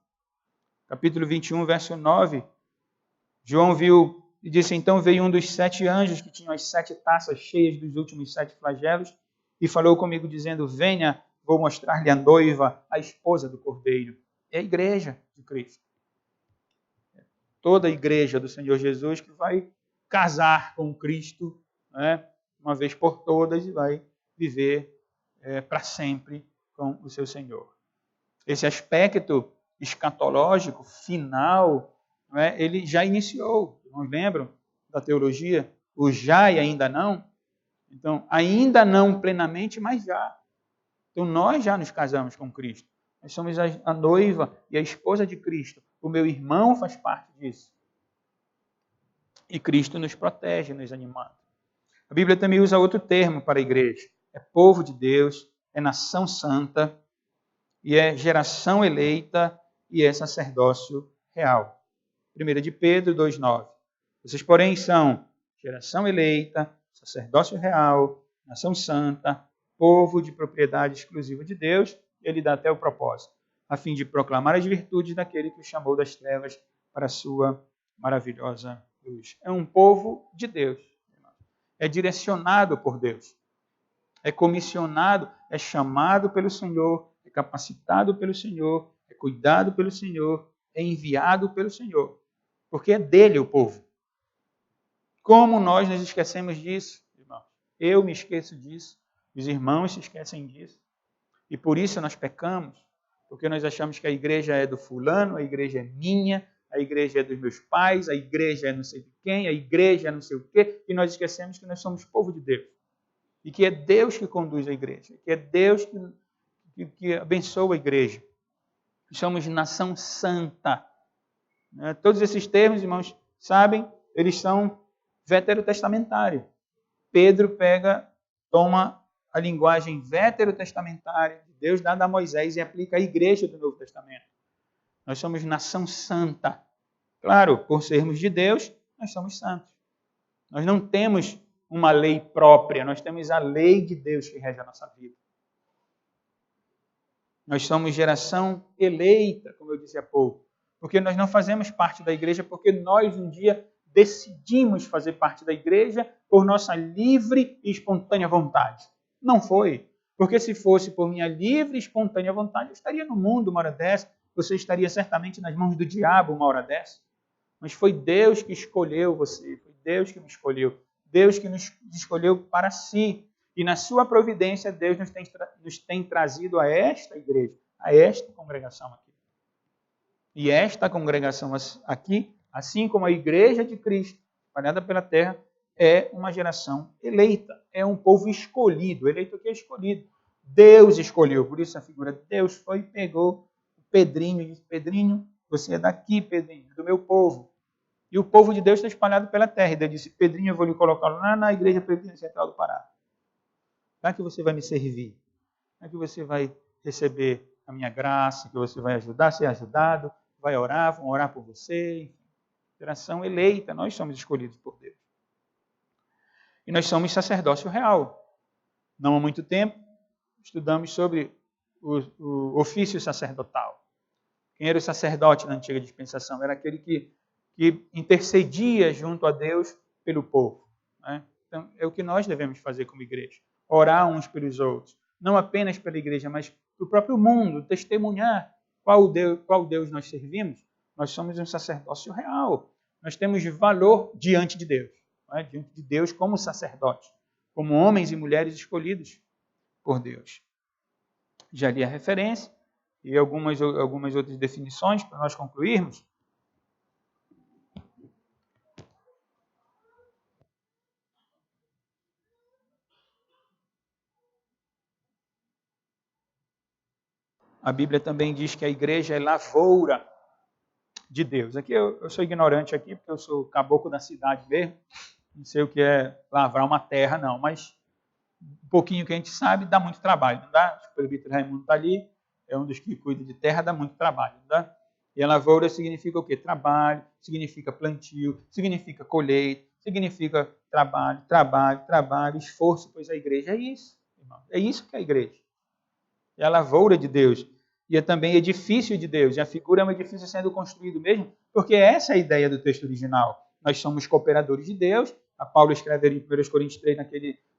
capítulo 21, verso 9, João viu e disse, então veio um dos 7 anjos que tinham as 7 taças cheias dos últimos 7 flagelos e falou comigo dizendo, venha, vou mostrar-lhe a noiva, a esposa do Cordeiro. É a igreja de Cristo. Toda a igreja do Senhor Jesus que vai casar com Cristo, né, uma vez por todas e vai viver para sempre com o seu Senhor. Esse aspecto escatológico, final, né, ele já iniciou. Não lembram da teologia? O já e ainda não. Então, ainda não plenamente, mas já. Então, nós já nos casamos com Cristo. Nós somos a noiva e a esposa de Cristo. O meu irmão faz parte disso. E Cristo nos protege, nos animando. A Bíblia também usa outro termo para a igreja. É povo de Deus, é nação santa, e é geração eleita, e é sacerdócio real. 1 de Pedro 2,9. Vocês, porém, são geração eleita, sacerdócio real, nação santa, povo de propriedade exclusiva de Deus, e ele dá até o propósito, a fim de proclamar as virtudes daquele que o chamou das trevas para a sua maravilhosa luz. É um povo de Deus. É direcionado por Deus. É comissionado, é chamado pelo Senhor, é capacitado pelo Senhor, é cuidado pelo Senhor, é enviado pelo Senhor. Porque é dele o povo. Como nós nos esquecemos disso, irmãos? Eu me esqueço disso, os irmãos se esquecem disso. E por isso nós pecamos, porque nós achamos que a igreja é do fulano, a igreja é minha, a igreja é dos meus pais, a igreja é não sei de quem, a igreja é não sei o quê, e nós esquecemos que nós somos povo de Deus. E que é Deus que conduz a igreja, que é Deus que abençoa a igreja. Somos nação santa. Todos esses termos, irmãos, sabem, eles são veterotestamentários. Pedro toma a linguagem veterotestamentária de Deus dada a Moisés e aplica à igreja do Novo Testamento. Nós somos nação santa. Claro, por sermos de Deus, nós somos santos. Nós não temos uma lei própria, nós temos a lei de Deus que rege a nossa vida. Nós somos geração eleita, como eu disse há pouco, porque nós não fazemos parte da igreja porque nós um dia decidimos fazer parte da igreja por nossa livre e espontânea vontade. Não foi. Porque se fosse por minha livre e espontânea vontade, eu estaria no mundo uma hora dessa, você estaria certamente nas mãos do diabo uma hora dessa. Mas foi Deus que escolheu você, foi Deus que me escolheu, Deus que nos escolheu para si. E na sua providência, Deus nos tem trazido a esta igreja, a esta congregação aqui. E esta congregação aqui, assim como a igreja de Cristo, espalhada pela terra, é uma geração eleita, é um povo escolhido. Eleito aqui é escolhido. Deus escolheu, por isso a figura de Deus foi e pegou o Pedrinho e disse, Pedrinho, você é daqui, Pedrinho, do meu povo. E o povo de Deus está espalhado pela terra. E Deus disse, Pedrinho, eu vou lhe colocar lá na igreja presbiteriana central do Pará. Lá que você vai me servir. Lá que você vai receber a minha graça, que você vai ajudar, ser ajudado, vai orar, vão orar por você. Geração eleita, nós somos escolhidos por Deus. E nós somos sacerdócio real. Não há muito tempo, estudamos sobre o ofício sacerdotal. Quem era o sacerdote na antiga dispensação? Era aquele que intercedia junto a Deus pelo povo. Né? Então, é o que nós devemos fazer como igreja. Orar uns pelos outros. Não apenas pela igreja, mas para o próprio mundo. Testemunhar qual Deus nós servimos. Nós somos um sacerdócio real. Nós temos valor diante de Deus. Né? Diante de Deus como sacerdote. Como homens e mulheres escolhidos por Deus. Já li a referência e algumas outras definições para nós concluirmos. A Bíblia também diz que a igreja é lavoura de Deus. Aqui eu sou ignorante aqui, porque eu sou caboclo da cidade mesmo. Não sei o que é lavrar uma terra, não. Mas um pouquinho que a gente sabe, dá muito trabalho, não dá? O presbítero Raimundo está ali, é um dos que cuida de terra, dá muito trabalho, não dá? E a lavoura significa o quê? Trabalho, significa plantio, significa colheita, significa trabalho, trabalho, trabalho, esforço, pois a igreja é isso, irmão. É isso que é a igreja. É a lavoura de Deus. E é também edifício de Deus. E a figura é um edifício sendo construído mesmo, porque essa é a ideia do texto original. Nós somos cooperadores de Deus. A Paulo escreve em 1 Coríntios 3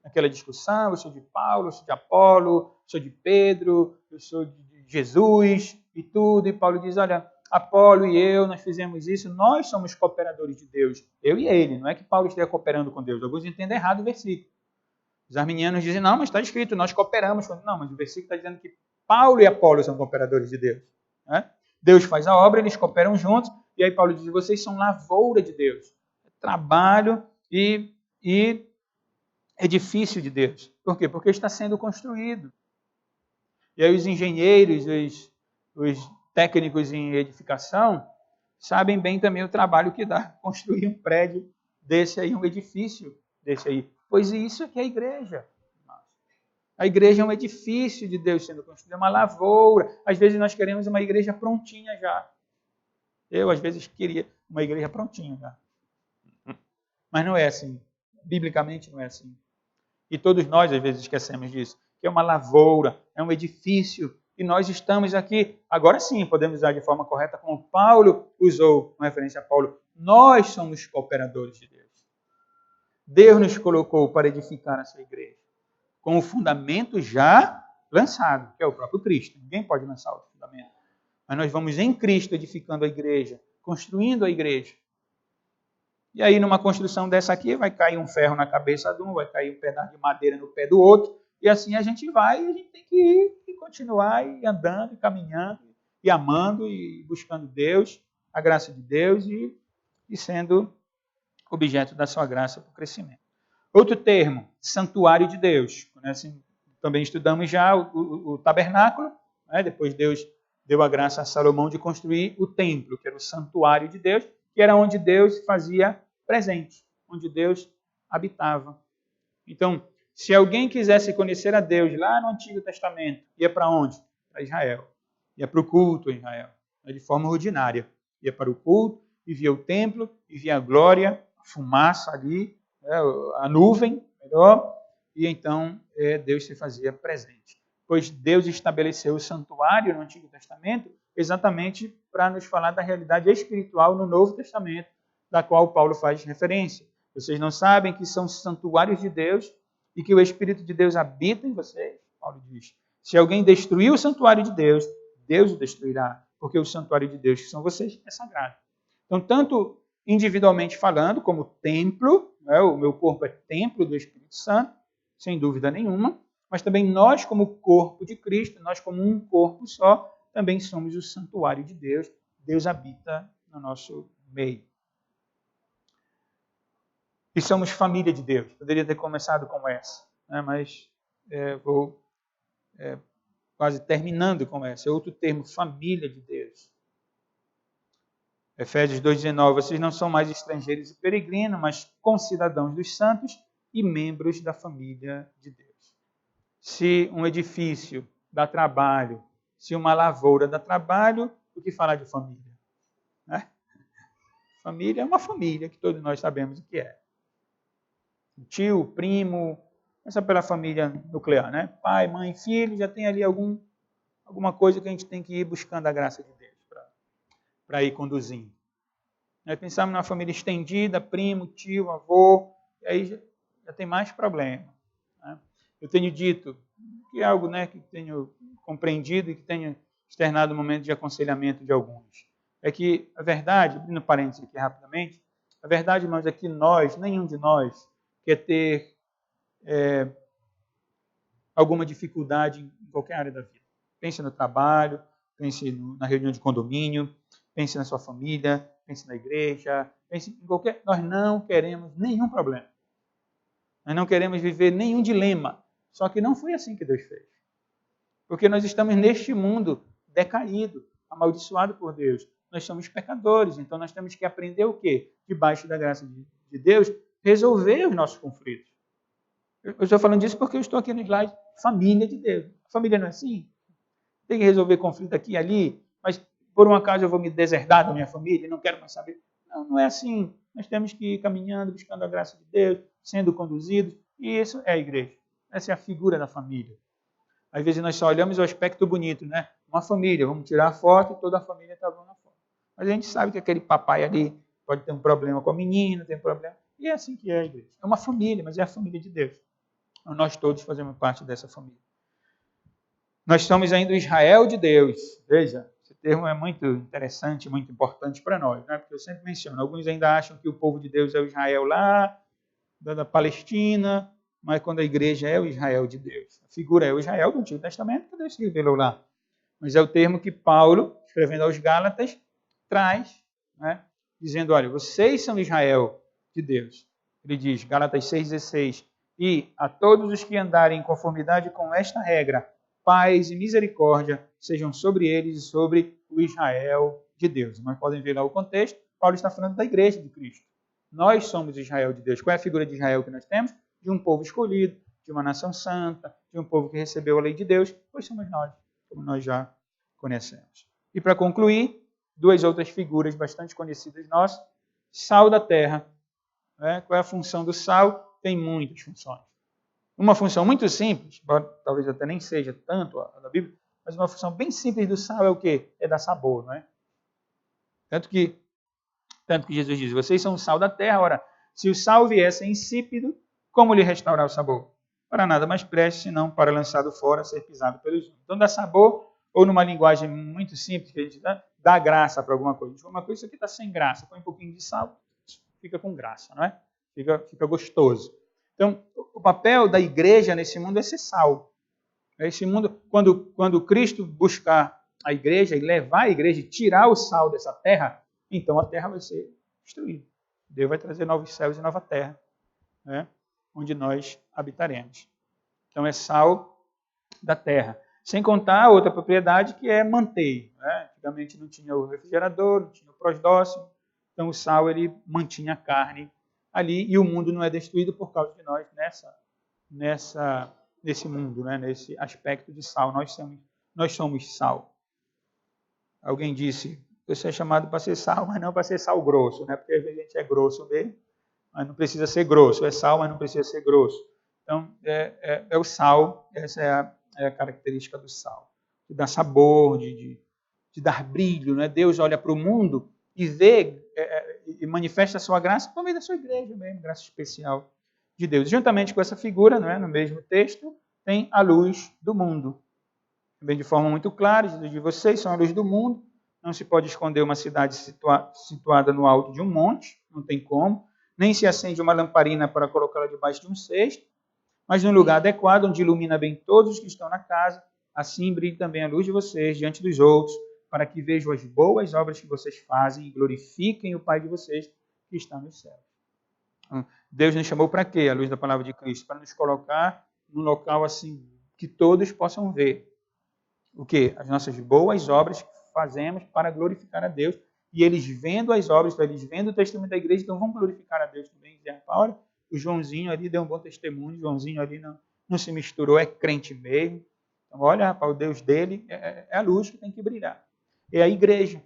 naquela discussão, eu sou de Paulo, eu sou de Apolo, eu sou de Pedro, eu sou de Jesus e tudo. E Paulo diz, olha, Apolo e eu, nós fizemos isso, nós somos cooperadores de Deus. Eu e ele, não é que Paulo esteja cooperando com Deus. Alguns entendem errado o versículo. Os arminianos dizem, não, mas está escrito, nós cooperamos. Não, mas o versículo está dizendo que Paulo e Apolo são cooperadores de Deus. Né? Deus faz a obra, eles cooperam juntos, e aí Paulo diz, vocês são lavoura de Deus. Trabalho e edifício de Deus. Por quê? Porque está sendo construído. E aí os engenheiros, os técnicos em edificação, sabem bem também o trabalho que dá construir um prédio desse aí, um edifício desse aí. Pois isso é que é a igreja. A igreja é um edifício de Deus sendo construído, é uma lavoura. Às vezes nós queremos uma igreja prontinha já. Eu, às vezes, queria uma igreja prontinha já. Mas não é assim. Biblicamente não é assim. E todos nós, às vezes, esquecemos disso. Que é uma lavoura, é um edifício. E nós estamos aqui, agora sim, podemos usar de forma correta, como Paulo usou, com referência a Paulo. Nós somos cooperadores de Deus. Deus nos colocou para edificar essa igreja, com o fundamento já lançado, que é o próprio Cristo. Ninguém pode lançar outro fundamento. Mas nós vamos em Cristo edificando a igreja, construindo a igreja. E aí, numa construção dessa aqui, vai cair um ferro na cabeça de um, vai cair um pedaço de madeira no pé do outro, e assim a gente vai, e a gente tem que ir, e continuar, e andando, e caminhando, e amando, e buscando Deus, a graça de Deus, e sendo objeto da sua graça para o crescimento. Outro termo, santuário de Deus. Assim, também estudamos já o tabernáculo, né? Depois Deus deu a graça a Salomão de construir o templo, que era o santuário de Deus, que era onde Deus fazia presente, onde Deus habitava. Então, se alguém quisesse conhecer a Deus lá no Antigo Testamento, ia para onde? Para Israel. Ia para o culto em Israel, de forma ordinária. Ia para o culto, e via o templo, e via a glória, a fumaça ali, a nuvem, melhor, e então Deus se fazia presente. Pois Deus estabeleceu o santuário no Antigo Testamento exatamente para nos falar da realidade espiritual no Novo Testamento, da qual Paulo faz referência. Vocês não sabem que são santuários de Deus e que o Espírito de Deus habita em vocês? Paulo diz. Se alguém destruir o santuário de Deus, Deus o destruirá, porque o santuário de Deus, que são vocês, é sagrado. Então, tanto individualmente falando, como templo, né, o meu corpo é templo do Espírito Santo, sem dúvida nenhuma, mas também nós, como corpo de Cristo, nós como um corpo só, também somos o santuário de Deus. Deus habita no nosso meio. E somos família de Deus. Poderia ter começado com essa, né, mas vou quase terminando com essa. É outro termo, família de Deus. Efésios 2,19, vocês não são mais estrangeiros e peregrinos, mas concidadãos dos santos e membros da família de Deus. Se um edifício dá trabalho, se uma lavoura dá trabalho, o que falar de família? Né? Família é uma família, que todos nós sabemos o que é. Tio, primo, essa pela família nuclear, né? Pai, mãe, filho, já tem ali alguma coisa que a gente tem que ir buscando a graça de Deus para ir conduzindo. Nós pensamos numa família estendida, primo, tio, avô, e aí já tem mais problema. Né? Eu tenho dito que é algo, né, que tenho compreendido e que tenho externado no momento de aconselhamento de alguns. É que a verdade, abrindo parênteses aqui rapidamente, a verdade, irmãos, é que nenhum de nós quer ter alguma dificuldade em qualquer área da vida. Pense no trabalho, pense na reunião de condomínio, pense na sua família, pense na igreja, pense em qualquer... Nós não queremos nenhum problema. Nós não queremos viver nenhum dilema. Só que não foi assim que Deus fez. Porque nós estamos neste mundo decaído, amaldiçoado por Deus. nós somos pecadores. Então nós temos que aprender o quê? Debaixo da graça de Deus, resolver os nossos conflitos. Eu estou falando disso porque eu estou aqui no slide família de Deus. A família não é assim? Tem que resolver conflito aqui e ali, mas por um acaso eu vou me deserdar da minha família e não quero mais saber. Não, não é assim. Nós temos que ir caminhando, buscando a graça de Deus, sendo conduzidos. E isso é a igreja. Essa é a figura da família. Às vezes nós só olhamos o aspecto bonito, né? Uma família, vamos tirar a foto e toda a família está vendo a foto. Mas a gente sabe que aquele papai ali pode ter um problema com a menina, tem um problema. E é assim que é a igreja. É uma família, mas é a família de Deus. Então, nós todos fazemos parte dessa família. Nós somos ainda o Israel de Deus. Veja, esse termo é muito interessante, muito importante para nós, né? Porque eu sempre menciono, alguns ainda acham que o povo de Deus é o Israel lá, da Palestina, mas quando a igreja é o Israel de Deus. A figura é o Israel do Antigo Testamento, que Deus se revelou lá. Mas é o termo que Paulo, escrevendo aos Gálatas, traz, né? Dizendo, olha, vocês são Israel de Deus. Ele diz, Gálatas 6,16, e a todos os que andarem em conformidade com esta regra, paz e misericórdia sejam sobre eles e sobre o Israel de Deus. Mas podem ver lá o contexto, Paulo está falando da igreja de Cristo. Nós somos Israel de Deus. Qual é a figura de Israel que nós temos? De um povo escolhido, de uma nação santa, de um povo que recebeu a lei de Deus, pois somos nós, como nós já conhecemos. E para concluir, duas outras figuras bastante conhecidas nossas. Sal da terra. Qual é a função do sal? Tem muitas funções. Uma função muito simples, talvez até nem seja tanto a da Bíblia, mas uma função bem simples do sal é o quê? É dar sabor, não é? Tanto que Jesus diz, vocês são o sal da terra. Ora, se o sal viesse insípido, como lhe restaurar o sabor? Para nada mais preste, senão para lançado fora, ser pisado pelos homens. Então dá sabor, ou numa linguagem muito simples, que a gente dá graça para alguma coisa. Uma coisa, isso aqui está sem graça, põe um pouquinho de sal, fica com graça, não é? Fica gostoso. Então, o papel da igreja nesse mundo é ser sal. Esse mundo, quando Cristo buscar a igreja e levar a igreja e tirar o sal dessa terra, então a terra vai ser destruída. Deus vai trazer novos céus e nova terra, né, onde nós habitaremos. Então é sal da terra. Sem contar a outra propriedade que é manter. Né? Antigamente não tinha o refrigerador, não tinha o prosdóximo, então o sal ele mantinha a carne ali e o mundo não é destruído por causa de nós nesse mundo, né? Nesse aspecto de sal. Nós somos sal. Alguém disse, você é chamado para ser sal, mas não para ser sal grosso, né? Porque às vezes a gente é grosso mesmo, mas não precisa ser grosso. É sal, mas não precisa ser grosso. Então, é o sal, essa é a característica do sal. De dar sabor, de dar brilho, né? Deus olha para o mundo e vê e manifesta a sua graça por meio da sua igreja mesmo, graça especial de Deus. Juntamente com essa figura, não é? No mesmo texto, tem a luz do mundo. Também de forma muito clara, de vocês são a luz do mundo. Não se pode esconder uma cidade situada no alto de um monte, não tem como. Nem se acende uma lamparina para colocá-la debaixo de um cesto, mas num lugar adequado, onde ilumina bem todos os que estão na casa. Assim brilhe também a luz de vocês diante dos outros, para que vejam as boas obras que vocês fazem e glorifiquem o Pai de vocês que está nos céus. Deus nos chamou para quê? A luz da palavra de Cristo, para nos colocar num local assim que todos possam ver o quê? As nossas boas obras que fazemos para glorificar a Deus. E eles vendo as obras, eles vendo o testemunho da igreja, então vão glorificar a Deus também. Olha, o Joãozinho ali deu um bom testemunho, o Joãozinho ali não se misturou, é crente mesmo. Então, olha, rapaz, o Deus dele é a luz que tem que brilhar. É a igreja,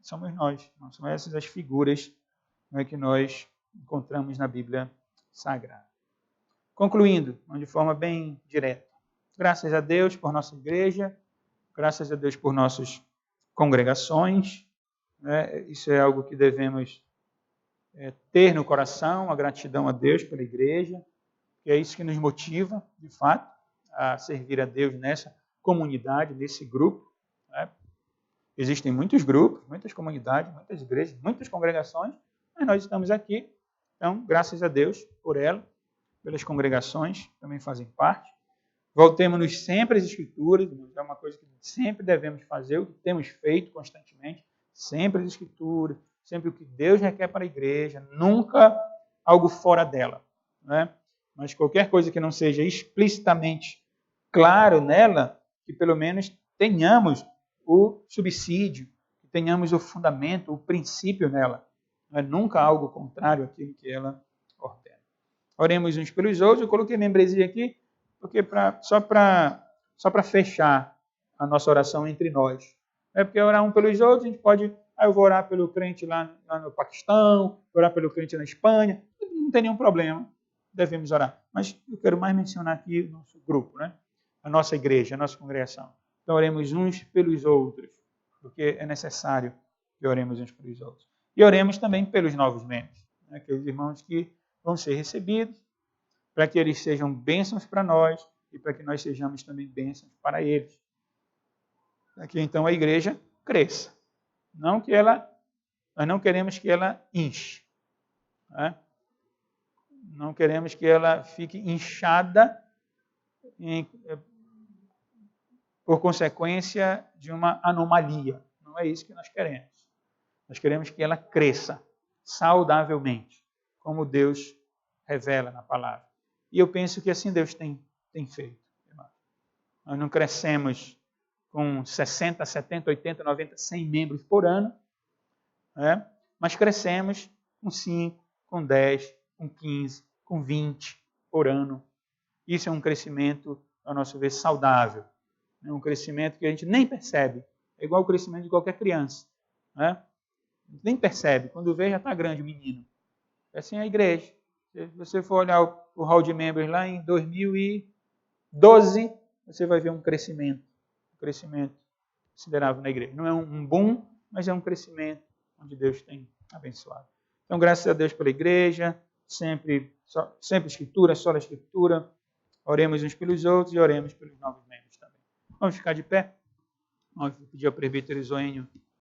somos nós. São essas as figuras, né, que nós encontramos na Bíblia Sagrada. Concluindo, de forma bem direta. Graças a Deus por nossa igreja, graças a Deus por nossas congregações. Né? Isso é algo que devemos ter no coração, a gratidão a Deus pela igreja, que é isso que nos motiva, de fato, a servir a Deus nessa comunidade, nesse grupo. Né? Existem muitos grupos, muitas comunidades, muitas igrejas, muitas congregações, mas nós estamos aqui. Então, graças a Deus por ela, pelas congregações, que também fazem parte. Voltemos-nos sempre às Escrituras, é uma coisa que sempre devemos fazer, o que temos feito constantemente, sempre as Escrituras, sempre o que Deus requer para a igreja, nunca algo fora dela. Né? Mas qualquer coisa que não seja explicitamente claro nela, que pelo menos tenhamos o subsídio, que tenhamos o fundamento, o princípio nela. Não é nunca algo contrário àquilo que ela ordena. Oremos uns pelos outros. Eu coloquei membresia aqui porque só para fechar a nossa oração entre nós. É porque orar um pelos outros, a gente pode... eu vou orar pelo crente lá no Paquistão, vou orar pelo crente na Espanha. Não tem nenhum problema. Devemos orar. Mas eu quero mais mencionar aqui o nosso grupo, né? A nossa igreja, a nossa congregação. Então oremos uns pelos outros, porque é necessário que oremos uns pelos outros. E oremos também pelos novos membros, né? Aqueles irmãos que vão ser recebidos, para que eles sejam bênçãos para nós e para que nós sejamos também bênçãos para eles. Para que então a igreja cresça. Nós não queremos que ela enche. Né? Não queremos que ela fique inchada por consequência de uma anomalia. Não é isso que nós queremos. Nós queremos que ela cresça saudavelmente, como Deus revela na palavra. E eu penso que assim Deus tem feito. Nós não crescemos com 60, 70, 80, 90, 100 membros por ano, né? Mas crescemos com 5, com 10, com 15, com 20 por ano. Isso é um crescimento, ao nosso ver, saudável. É um crescimento que a gente nem percebe. É igual o crescimento de qualquer criança. Né? Nem percebe. Quando vê, já está grande o menino. É assim a igreja. Se você for olhar o hall de membros lá em 2012, você vai ver um crescimento considerável na igreja. Não é um boom, mas é um crescimento onde Deus tem abençoado. Então, graças a Deus pela igreja, sempre escritura, só a escritura. Oremos uns pelos outros e oremos pelos novos membros também. Vamos ficar de pé? Vamos pedir ao presbítero Zoênio